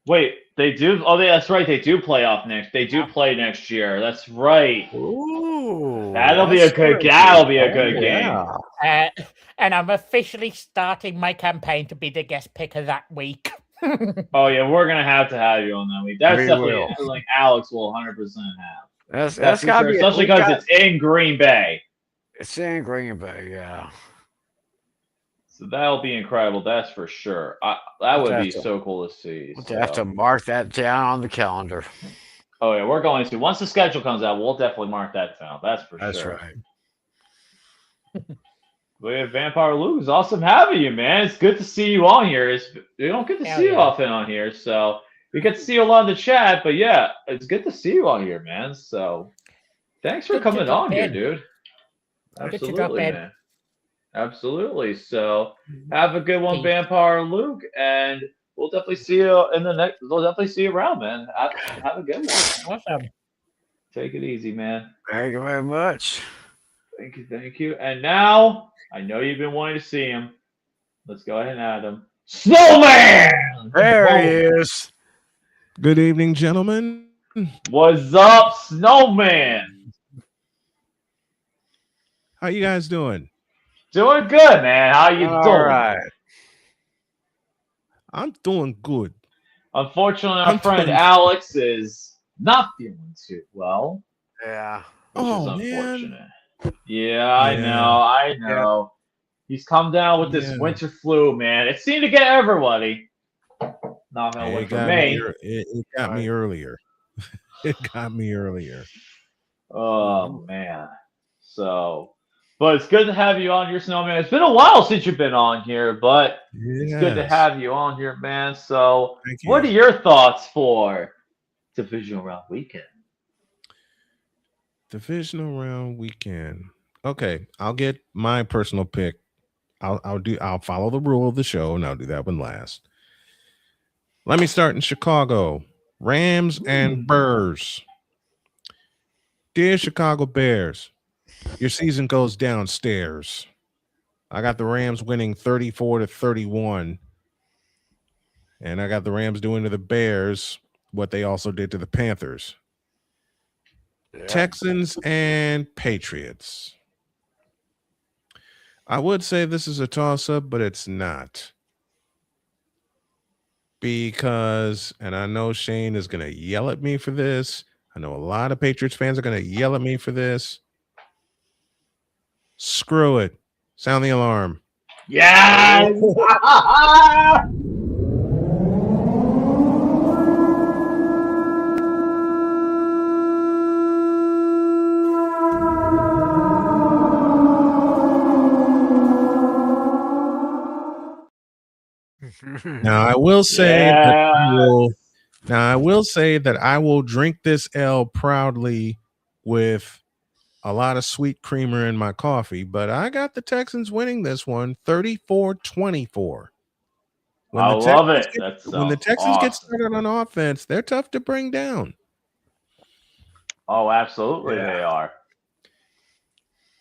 Wait, they do? Oh, that's right. They do play off next. They do play next year. That's right. Ooh, That'll be a good. That'll be a good game. And I'm officially starting my campaign to be the guest picker that week. Oh yeah, we're gonna have to have you on that week. That's We definitely will. like Alex will 100% have. That's for gotta sure, be, especially because it's in Green Bay. It's in Green Bay, yeah. So that'll be incredible. That's for sure. That would be so cool to see. We'll have to mark that down on the calendar. Oh yeah, we're going to. Once the schedule comes out, we'll definitely mark that down. That's for sure. That's right. We have Vampire Luke. It's awesome having you, man. It's good to see you on here. We don't get to see you often on here, so we get to see you a lot in the chat. But yeah, it's good to see you on here, man. So thanks for coming on here, dude. Absolutely, man. Absolutely. So have a good one, Vampire Luke, and we'll definitely see you in the next. We'll definitely see you around, man. Have a good one. Awesome. Take it easy, man. Thank you very much. Thank you. And now I know you've been wanting to see him. Let's go ahead and add him. Snowman! There he is. Good evening, gentlemen. What's up, Snowman? How you guys doing? Doing good, man. How you doing? All right. I'm doing good. Unfortunately, our friend Alex is not feeling too well. Yeah. Which is Man. unfortunate. Yeah, I know. Yeah. He's come down with this winter flu, man. It seemed to get everybody. Not gonna win for me. It got me earlier. It got me earlier. Oh man. So, but it's good to have you on here, Snowman. It's been a while since you've been on here, but it's good to have you on here, man. So, what are your thoughts for Divisional Round Weekend? Divisional Round Weekend. Okay, I'll get my personal pick. I'll follow the rule of the show, and I'll do that one last. Let me start in Chicago. Rams and Bears. Dear Chicago Bears, your season goes downstairs. I got the Rams winning 34-31. And I got the Rams doing to the Bears what they also did to the Panthers. Yeah. Texans and Patriots. I would say this is a toss-up, but it's not. Because, and I know Shane is going to yell at me for this. I know a lot of Patriots fans are going to yell at me for this. Screw it. Sound the alarm. Yes! Now I will say that I will drink this L proudly with a lot of sweet creamer in my coffee, but I got the Texans winning this one 34-24. I love it. When the Texans get started on offense, they're tough to bring down. Oh, absolutely they are.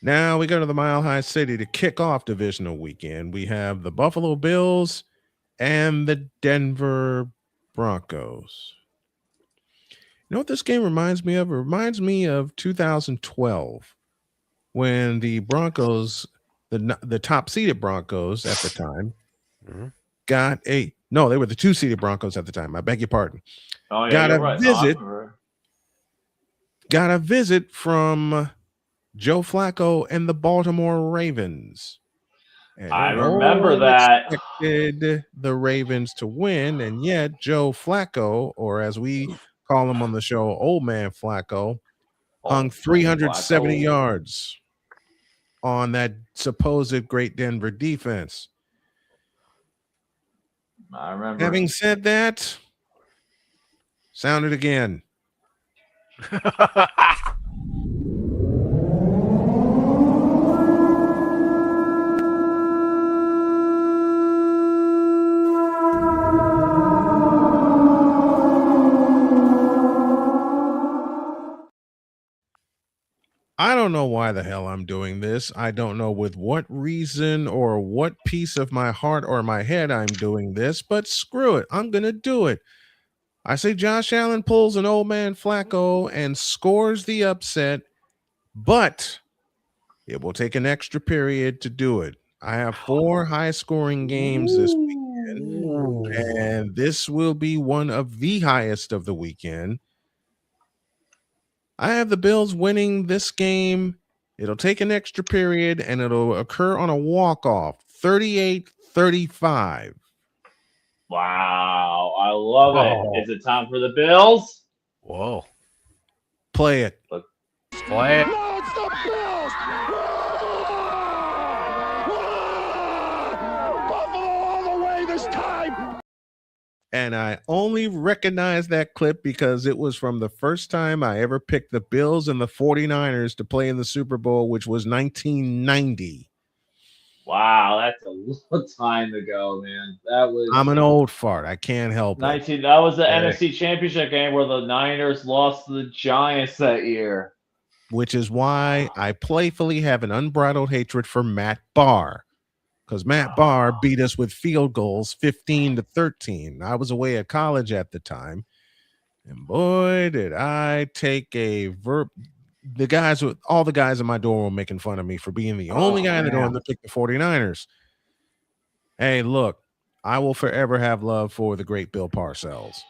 Now we go to the Mile High City to kick off divisional weekend. We have the Buffalo Bills and the Denver Broncos. You know what this game reminds me of? It reminds me of 2012 when the Broncos, the top seeded Broncos at the time, they were the 2-seeded Broncos at the time. I beg your pardon. Oh yeah, got you're a right. visit. No, Got a visit from Joe Flacco and the Baltimore Ravens. And I remember that. Expected the Ravens to win, and yet Joe Flacco, or as we call him on the show, Old Man Flacco, hung 370 yards on that supposed great Denver defense. I remember. Having said that, sound it again. I don't know why the hell I'm doing this. I don't know with what reason or what piece of my heart or my head I'm doing this, but screw it. I'm going to do it. I say Josh Allen pulls an Old Man Flacco and scores the upset, but it will take an extra period to do it. I have 4 high-scoring games this weekend, and this will be one of the highest of the weekend. I have the Bills winning this game. It'll take an extra period, and it'll occur on a walk-off, 38-35. Wow, I love it. Is it time for the Bills? Whoa. Play it. Play it. No, it's the Bills! Buffalo all the way this time! And I only recognize that clip because it was from the first time I ever picked the Bills and the 49ers to play in the Super Bowl, which was 1990. Wow, that's a long time ago, man. That was. I'm an old fart. I can't help it. That was the NFC Championship game where the Niners lost to the Giants that year. Which is why I playfully have an unbridled hatred for Matt Barr. Because Matt Barr beat us with field goals 15-13. I was away at college at the time. And boy, did I take all the guys in my dorm were making fun of me for being the only guy in the dorm that picked the 49ers. Hey, look, I will forever have love for the great Bill Parcells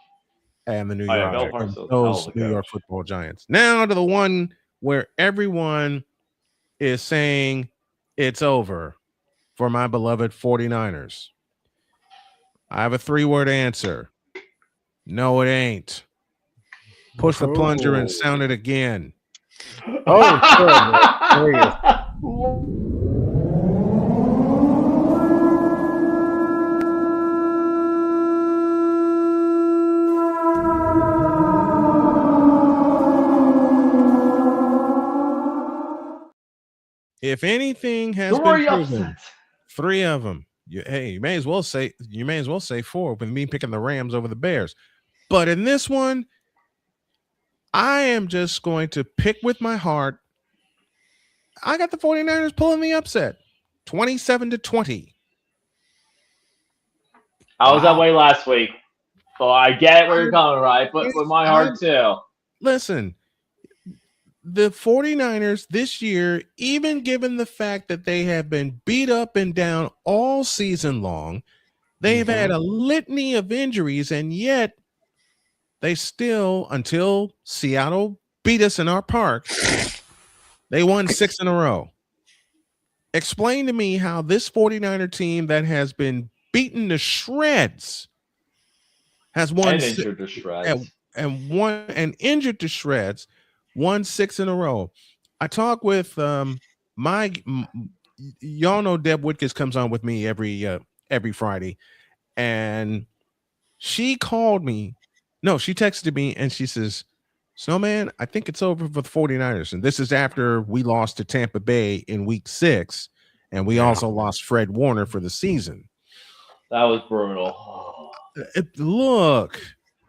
and the New York Football Giants. Now to the one where everyone is saying it's over for my beloved 49ers. I have a 3-word answer. No, it ain't. Push the plunger and sound it again. If anything has been proven, 3 of them. You may as well say 4 with me picking the Rams over the Bears. But in this one, I am just going to pick with my heart. I got the 49ers pulling the upset, 27-20. I was that way last week. So I get where you're coming, right? But with my heart too. Listen, the 49ers this year, even given the fact that they have been beat up and down all season long, they've had a litany of injuries, and yet they still, until Seattle beat us in our park, they won 6 in a row. Explain to me how this 49er team that has been beaten to shreds has won and injured to shreds. And injured to shreds, won 6 in a row. I talk with y'all know Deb Whitkins comes on with me every Friday, and she called me. No, she texted me and she says, Snowman, I think it's over for the 49ers. And this is after we lost to Tampa Bay in week 6, and we also lost Fred Warner for the season. That was brutal. Look,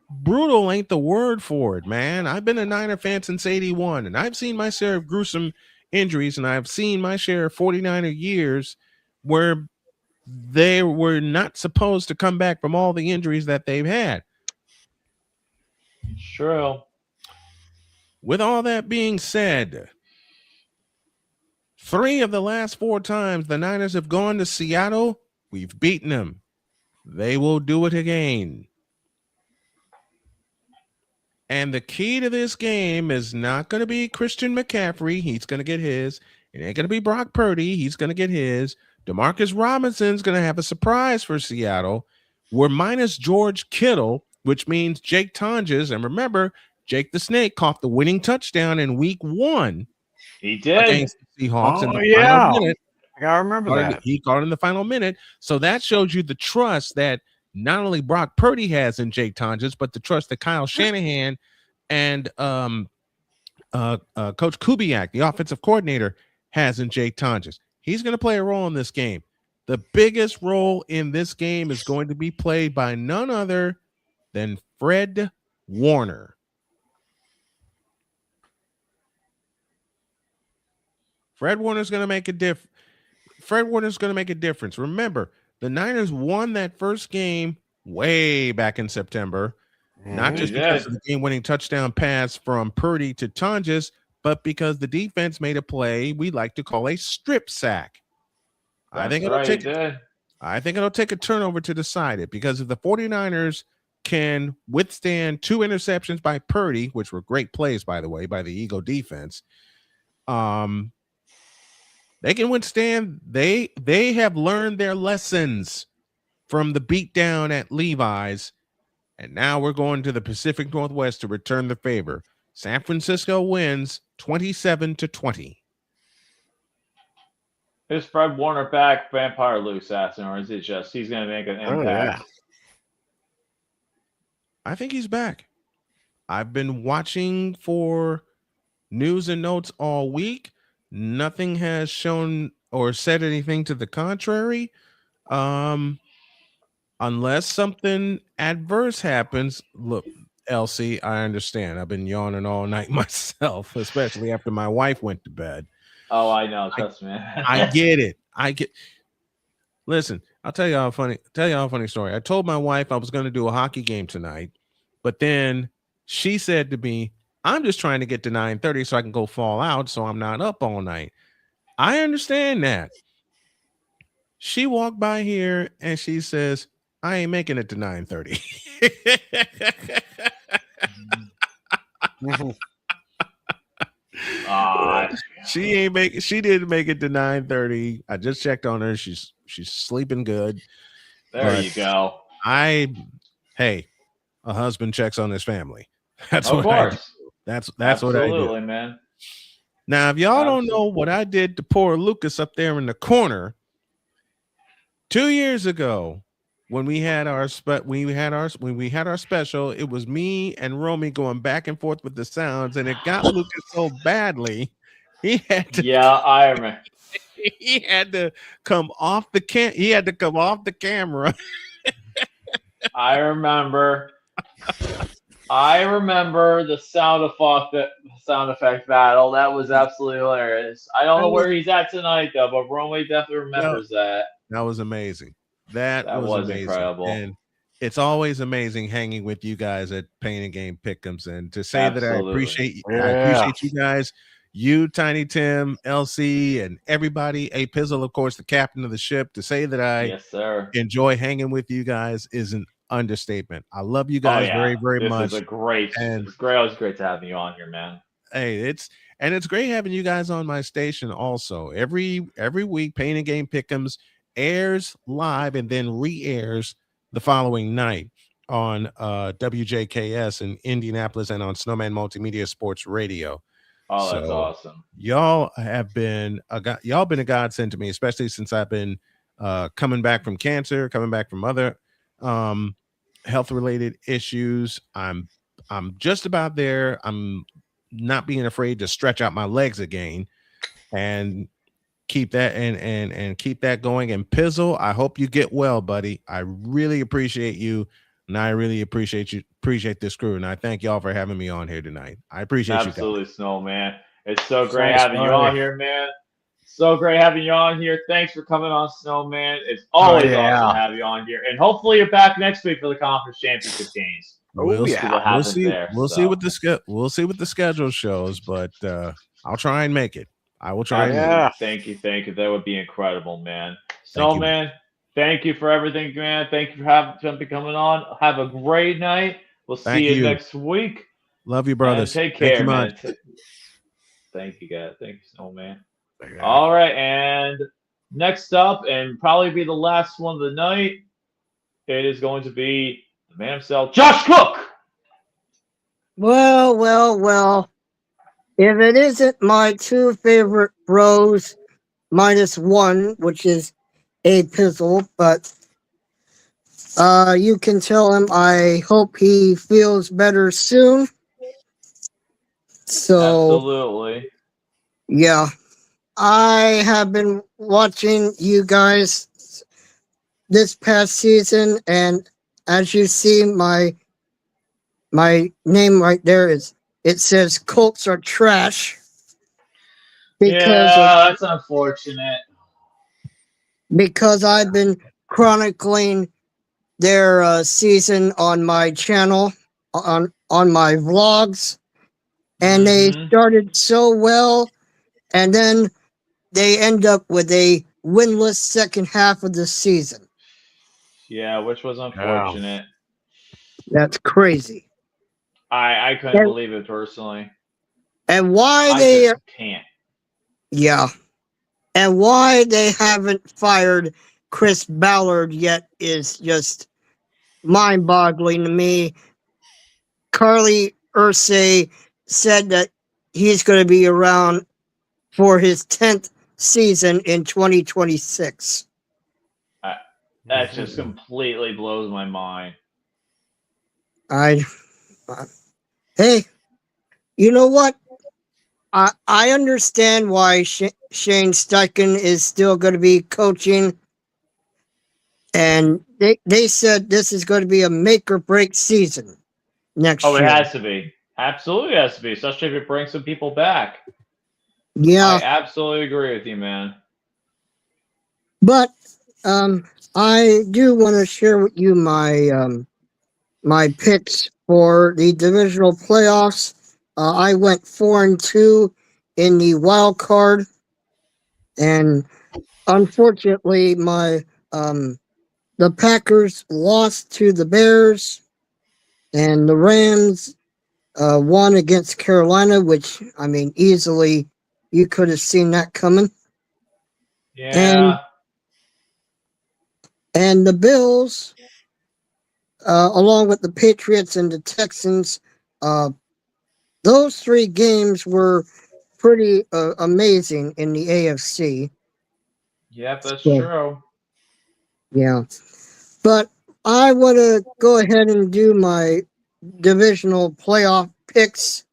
brutal ain't the word for it, man. I've been a Niner fan since 81, and I've seen my share of gruesome injuries, and I've seen my share of 49er years where they were not supposed to come back from all the injuries that they've had. True. With all that being said, 3 of the last 4 times the Niners have gone to Seattle, we've beaten them. They will do it again. And the key to this game is not going to be Christian McCaffrey. He's going to get his. It ain't going to be Brock Purdy. He's going to get his. Demarcus Robinson's going to have a surprise for Seattle. We're minus George Kittle, which means Jake Tonjes. And remember, Jake the Snake caught the winning touchdown in week 1. He did. Against the Seahawks in Oh, the yeah. final minute. I gotta remember that. He caught it in the final minute. So that shows you the trust that not only Brock Purdy has in Jake Tonjes, but the trust that Kyle Shanahan and Coach Kubiak, the offensive coordinator, has in Jake Tonjes. He's going to play a role in this game. The biggest role in this game is going to be played by none other than Fred Warner. Fred Warner's going to make a difference. Fred Warner's going to make a difference. Remember, the Niners won that first game way back in September, not just because of the game-winning touchdown pass from Purdy to Tonjes, but because the defense made a play we like to call a strip sack. I think it'll take a turnover to decide it, because if the 49ers can withstand 2 interceptions by Purdy, which were great plays, by the way, by the Eagle defense, they can withstand. They have learned their lessons from the beatdown at Levi's, and now we're going to the Pacific Northwest to return the favor. San Francisco wins 27-20. Is Fred Warner back, Vampire Lou Assassin, or is it just he's going to make an impact? Yeah. I think he's back. I've been watching for news and notes all week. Nothing has shown or said anything to the contrary. Unless something adverse happens. Look, Elsie, I understand. I've been yawning all night myself, especially after my wife went to bed. Oh, I know. Trust me. I get it. Listen, I'll tell y'all a funny story. I told my wife I was going to do a hockey game tonight, but then she said to me, I'm just trying to get to 9:30 so I can go fall out so I'm not up all night. I understand that. She walked by here and she says, I ain't making it to 9:30. She didn't make it to 9:30. I just checked on her. She's sleeping good. There you go. Hey, a husband checks on his family. That's of what course. I do. That's what I do. Absolutely, man. Now, if y'all don't know what I did to poor Lucas up there in the corner 2 years ago, when we had our special, it was me and Romy going back and forth with the sounds, and it got Lucas so badly he had to. Yeah, I remember. He had to come off the camera. I remember the sound effect battle. That was absolutely hilarious. I don't know where he's at tonight, though, but Romy definitely remembers that. That was amazing. That was amazing. Incredible. And it's always amazing hanging with you guys at Pain and Game Pick'ems, and to say that I appreciate you guys, you, Tiny Tim, LC, and everybody. A Pizzle, of course, the captain of the ship. To say that I enjoy hanging with you guys is an understatement. I love you guys very, very much. It's great. Always great to have you on here, man. Hey, it's great having you guys on my station also. Every week, Pain and Game Pick'ems airs live and then re-airs the following night on WJKS in Indianapolis and on Snowman Multimedia Sports Radio. Oh, that's awesome. Y'all been a godsend to me, especially since I've been coming back from cancer, coming back from other health related issues. I'm just about there. I'm not being afraid to stretch out my legs again and keep that and keep that going. And Pizzle, I hope you get well, buddy. I really appreciate you, and I really appreciate this crew, and I thank y'all for having me on here tonight. I appreciate you guys. Absolutely, Snowman. It's so great Thanks, having you buddy. on here, man. So great having you on here. Thanks for coming on, Snowman. It's Oh, always yeah. awesome to have you on here. And hopefully you're back next week for the conference championship games. Oh, See yeah. what We'll happens see. there. We'll so. see what we'll see what the schedule shows, but I'll try and make it. I will try and make it. Yeah. Thank you. That would be incredible, man. Thank you, Snowman, thank you for everything, man. Thank you for coming on. Have a great night. We'll Thank see you you. next week. Love you, brothers. And take Thank care, you man. much. Thank you, guys. Thank you, Snowman. Yeah. All right, and next up, and probably be the last one of the night, it is going to be the man himself, Josh Cook. Well. If it isn't my two favorite bros, minus one, which is a pizzle, but you can tell him I hope he feels better soon. So, Absolutely. yeah. I have been watching you guys this past season, and as you see, my name right there it says Colts are trash. That's unfortunate. Because I've been chronicling their season on my channel, on my vlogs, and they started so well, and then they end up with a winless second half of the season. Yeah, which was unfortunate. That's crazy. I couldn't believe it personally. And why I they just can't. Yeah. And why they haven't fired Chris Ballard yet is just mind-boggling to me. Carly Ursay said that he's going to be around for his 10th season in 2026. That just completely blows my mind. Hey, you know what? I understand why Shane Steichen is still going to be coaching. And they said this is going to be a make or break season next year. Oh, it has to be. Absolutely has to be, especially if it brings some people back. Yeah. I absolutely agree with you, man. But I do want to share with you my picks for the divisional playoffs. I went 4-2 in the wild card, and unfortunately, the Packers lost to the Bears, and the Rams won against Carolina, which I mean, easily you could have seen that coming. Yeah. And the Bills, along with the Patriots and the Texans, those three games were pretty amazing in the AFC. Yep, that's true. Yeah. But I want to go ahead and do my divisional playoff picks.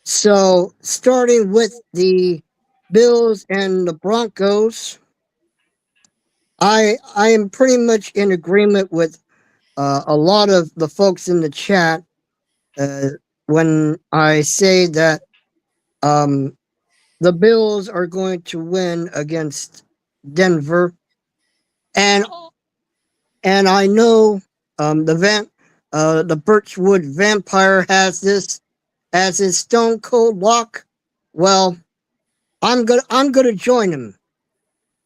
So, starting with the Bills and the Broncos, I am pretty much in agreement with a lot of the folks in the chat when I say that the Bills are going to win against Denver, and I know the Birchwood Vampire has this as his stone cold lock. Well, I'm gonna join him.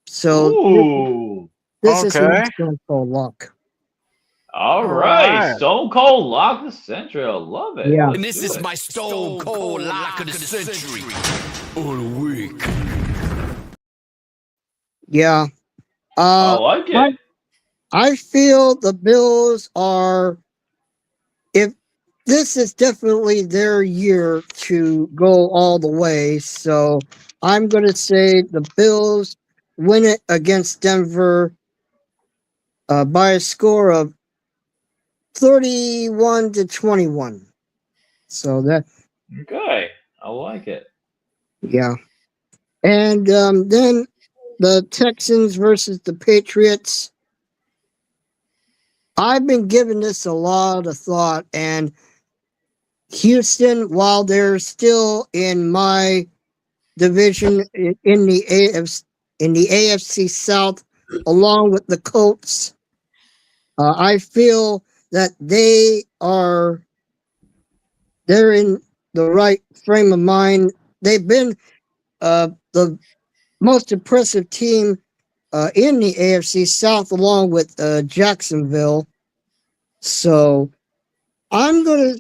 So this is my stone cold lock. All right. Stone Cold Lock the Century. I love it. Yeah. And this is my stone cold lock of the century. All week. Yeah. I like it. I feel the Bills are, if this is definitely their year to go all the way. So I'm going to say the Bills win it against Denver by a score of 31-21. So that. Okay. I like it. Yeah. And then the Texans versus the Patriots. I've been giving this a lot of thought, and Houston, while they're still in my division in the AFC South, along with the Colts. I feel that they're in the right frame of mind. They've been the most impressive team in the AFC South, along with Jacksonville. So I'm gonna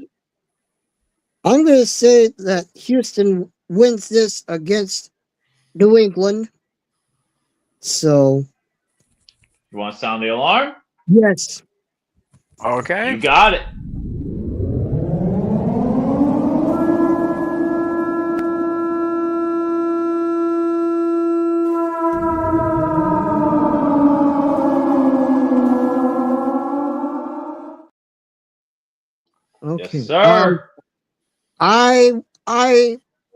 say that Houston wins this against New England. So You want to sound the alarm? yes. Okay. You got it. Okay. Yes, sir. I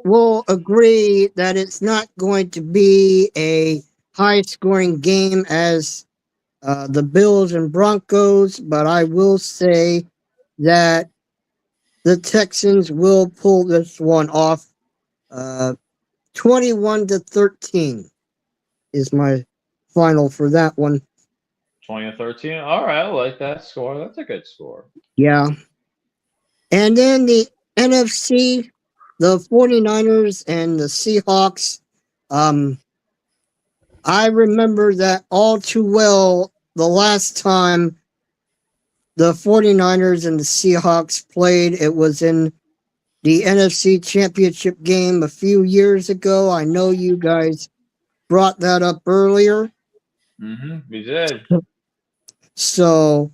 will agree that it's not going to be a high scoring game as the Bills and Broncos, but I will say that the Texans will pull this one off. 21-13 is my final for that one. 20-13. All right, I like that score. That's a good score. Yeah. And then the NFC, the 49ers and the Seahawks. I remember that all too well the last time the 49ers and the Seahawks played. It was in the NFC Championship game a few years ago. I know you guys brought that up earlier. We did. So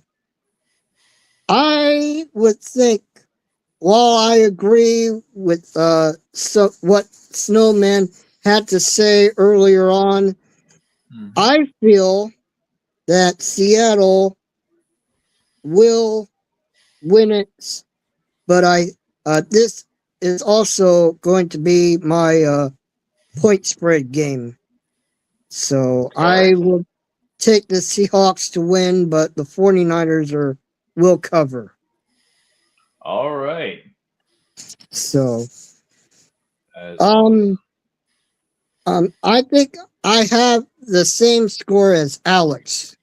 I would think, while I agree with what Snowman had to say earlier on, I feel that Seattle will win it, but this is also going to be my point spread game. So I will take the Seahawks to win, but the 49ers will cover. All right. So As I think I have the same score as Alex.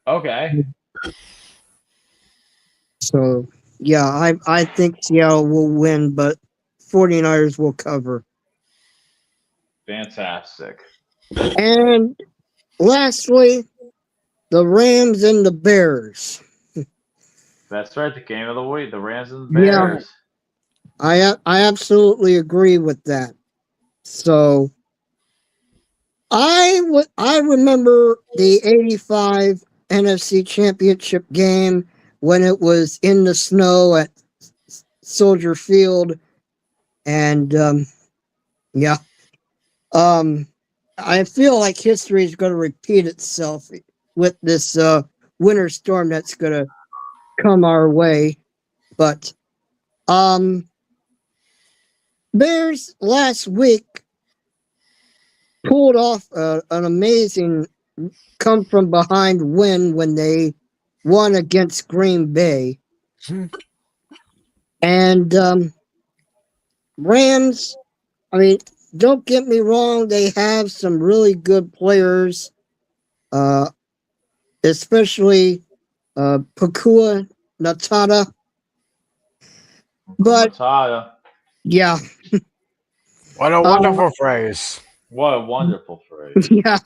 okay. So yeah, I think Seattle will win, but 49ers will cover. Fantastic. And lastly, the Rams and the Bears. That's right. The game of the week. The Rams and the Yeah. Bears. I absolutely agree with that. So I remember the 85 NFC Championship game when it was in the snow at Soldier Field, and yeah, I feel like history is going to repeat itself with this winter storm that's going to come our way. But Bears last week pulled off an amazing come from behind win when they won against Green Bay. And Rams, I mean, don't get me wrong, they have some really good players, especially Pakua Natata. But yeah. What a wonderful phrase. What a wonderful phrase. Yeah.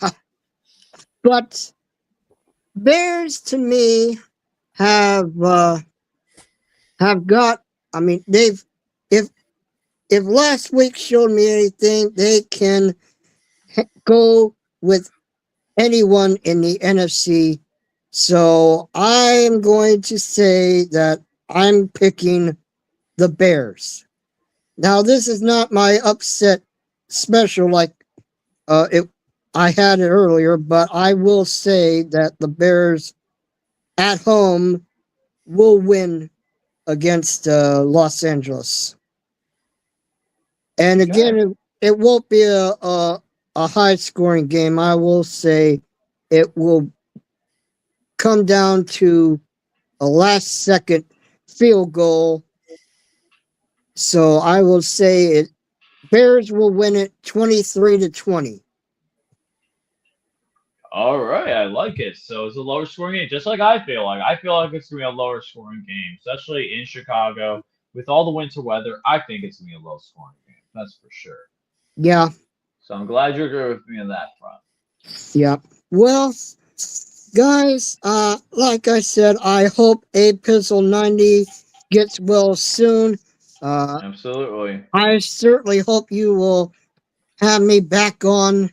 But Bears to me have got, I mean, if last week showed me anything, they can go with anyone in the NFC. So I am going to say that I'm picking the Bears. Now, this is not my upset special like I had it earlier, but I will say that the Bears at home will win against Los Angeles. And again, it won't be a high scoring game. I will say it will come down to a last second field goal. So I will say Bears will win it 23-20. All right, I like it. So it's a lower scoring game, just like I feel like. I feel like it's going to be a lower scoring game, especially in Chicago. With all the winter weather, I think it's going to be a low scoring game. That's for sure. Yeah. So I'm glad you agree with me on that front. Yeah. Well, guys, like I said, I hope Apizzle 90 gets well soon. Absolutely. I certainly hope you will have me back on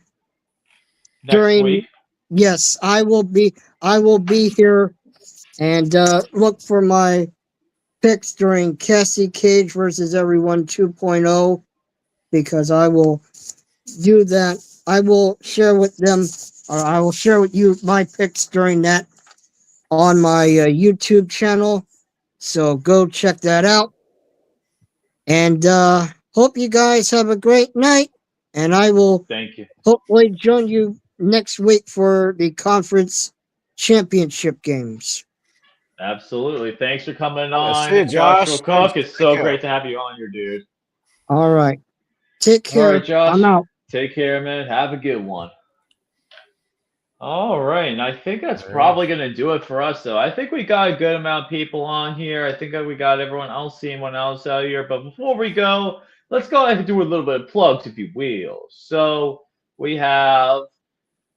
Next week. Yes, I will be here, and look for my picks during Cassie Cage versus Everyone 2.0, because I will do that. I will share with them, or I will share with you my picks during that on my YouTube channel. So go check that out. And hope you guys have a great night. And I will Thank you. hopefully join you next week for the conference championship games. Absolutely. Thanks for coming on, See you, Josh. Joshua Cook. It's so care. great to have you on here, dude. All right. Take care. All right, Josh. I'm out. Take care, man. Have a good one. All right, and I think that's probably going to do it for us, though. I think we got a good amount of people on here. I think that we got everyone else, anyone else out here. But before we go, let's go ahead and do a little bit of plugs, if you will. So we have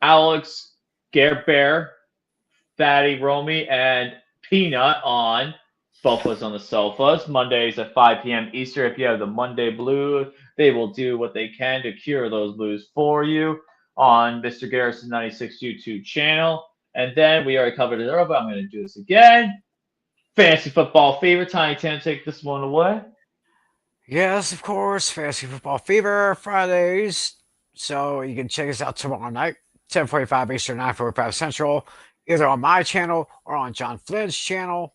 Alex, Garrett Bear, Fatty Romy, and Peanut on Both of Us on the Sofas, Mondays at 5 p.m. Eastern. If you have the Monday blues, they will do what they can to cure those blues for you on Mr. Garrison's 96 YouTube channel. And then we already covered it earlier, but I'm going to do this again. Fantasy Football Fever. Tiny Tim, take this one away. Yes, of course. Fantasy Football Fever Fridays. So you can check us out tomorrow night, 10:45 Eastern, 9:45 Central, either on my channel or on John Flynn's channel.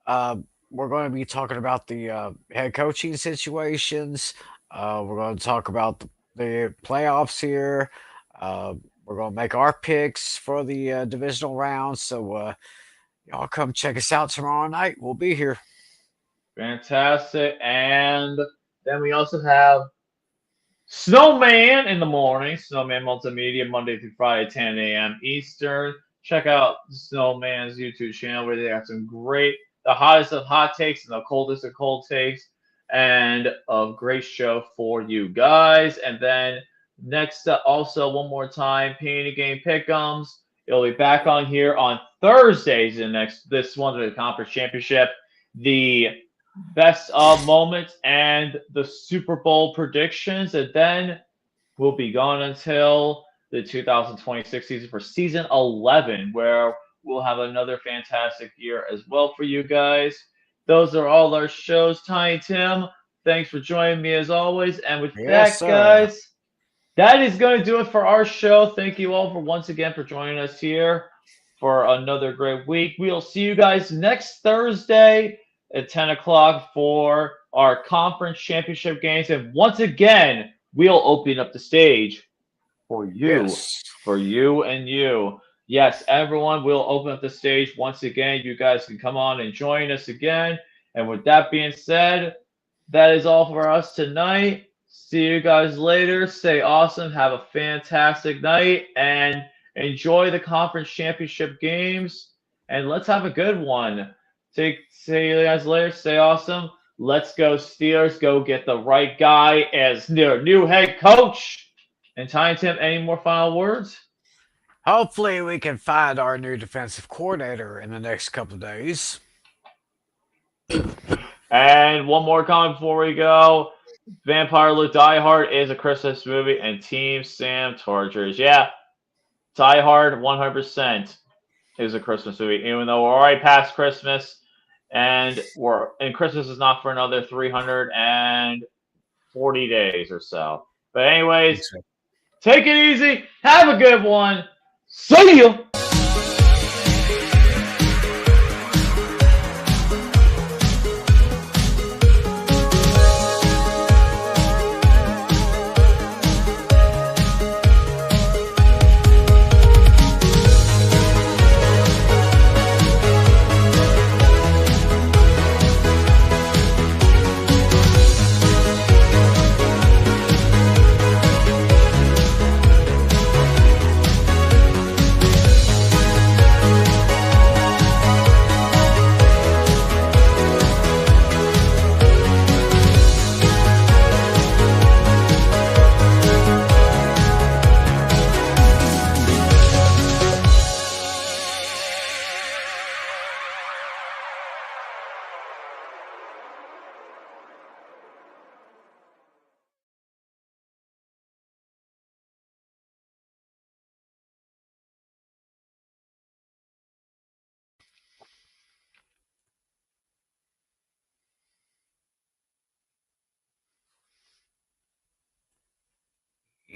We're going to be talking about the head coaching situations. We're going to talk about the playoffs here. We're going to make our picks for the divisional round. So y'all come check us out tomorrow night. We'll be here. Fantastic. And then we also have Snowman in the morning. Snowman Multimedia, Monday through Friday, 10 a.m. Eastern. Check out Snowman's YouTube channel where they have some great, the hottest of hot takes and the coldest of cold takes, and a great show for you guys. And then next up, also one more time, Painting Game Pick'ems. It'll be back on here on Thursdays. This one to the conference championship, the best of moments, and the Super Bowl predictions. And then we'll be gone until the 2026 season for season 11, where we'll have another fantastic year as well for you guys. Those are all our shows. Tiny Tim, thanks for joining me as always. And with that, guys, that is going to do it for our show. Thank you all for once again for joining us here for another great week. We'll see you guys next Thursday at 10 o'clock for our conference championship games. And once again, we'll open up the stage for you, for you and you. Yes, everyone will open up the stage once again. You guys can come on and join us again. And with that being said, that is all for us tonight. See you guys later. Stay awesome. Have a fantastic night and enjoy the conference championship games. And let's have a good one. See you guys later. Stay awesome. Let's go Steelers. Go get the right guy as their new head coach. And Tiny Tim, any more final words? Hopefully we can find our new defensive coordinator in the next couple of days. And one more comment before we go. Vampire Look Die Hard is a Christmas movie, and Team Sam tortures. Yeah, Die Hard 100% is a Christmas movie, even though we're already past Christmas, and Christmas is not for another 340 days or so. But anyways, take it easy. Have a good one. See you.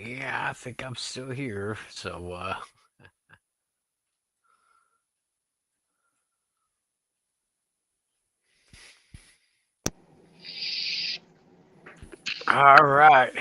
Yeah, I think I'm still here. So, all right.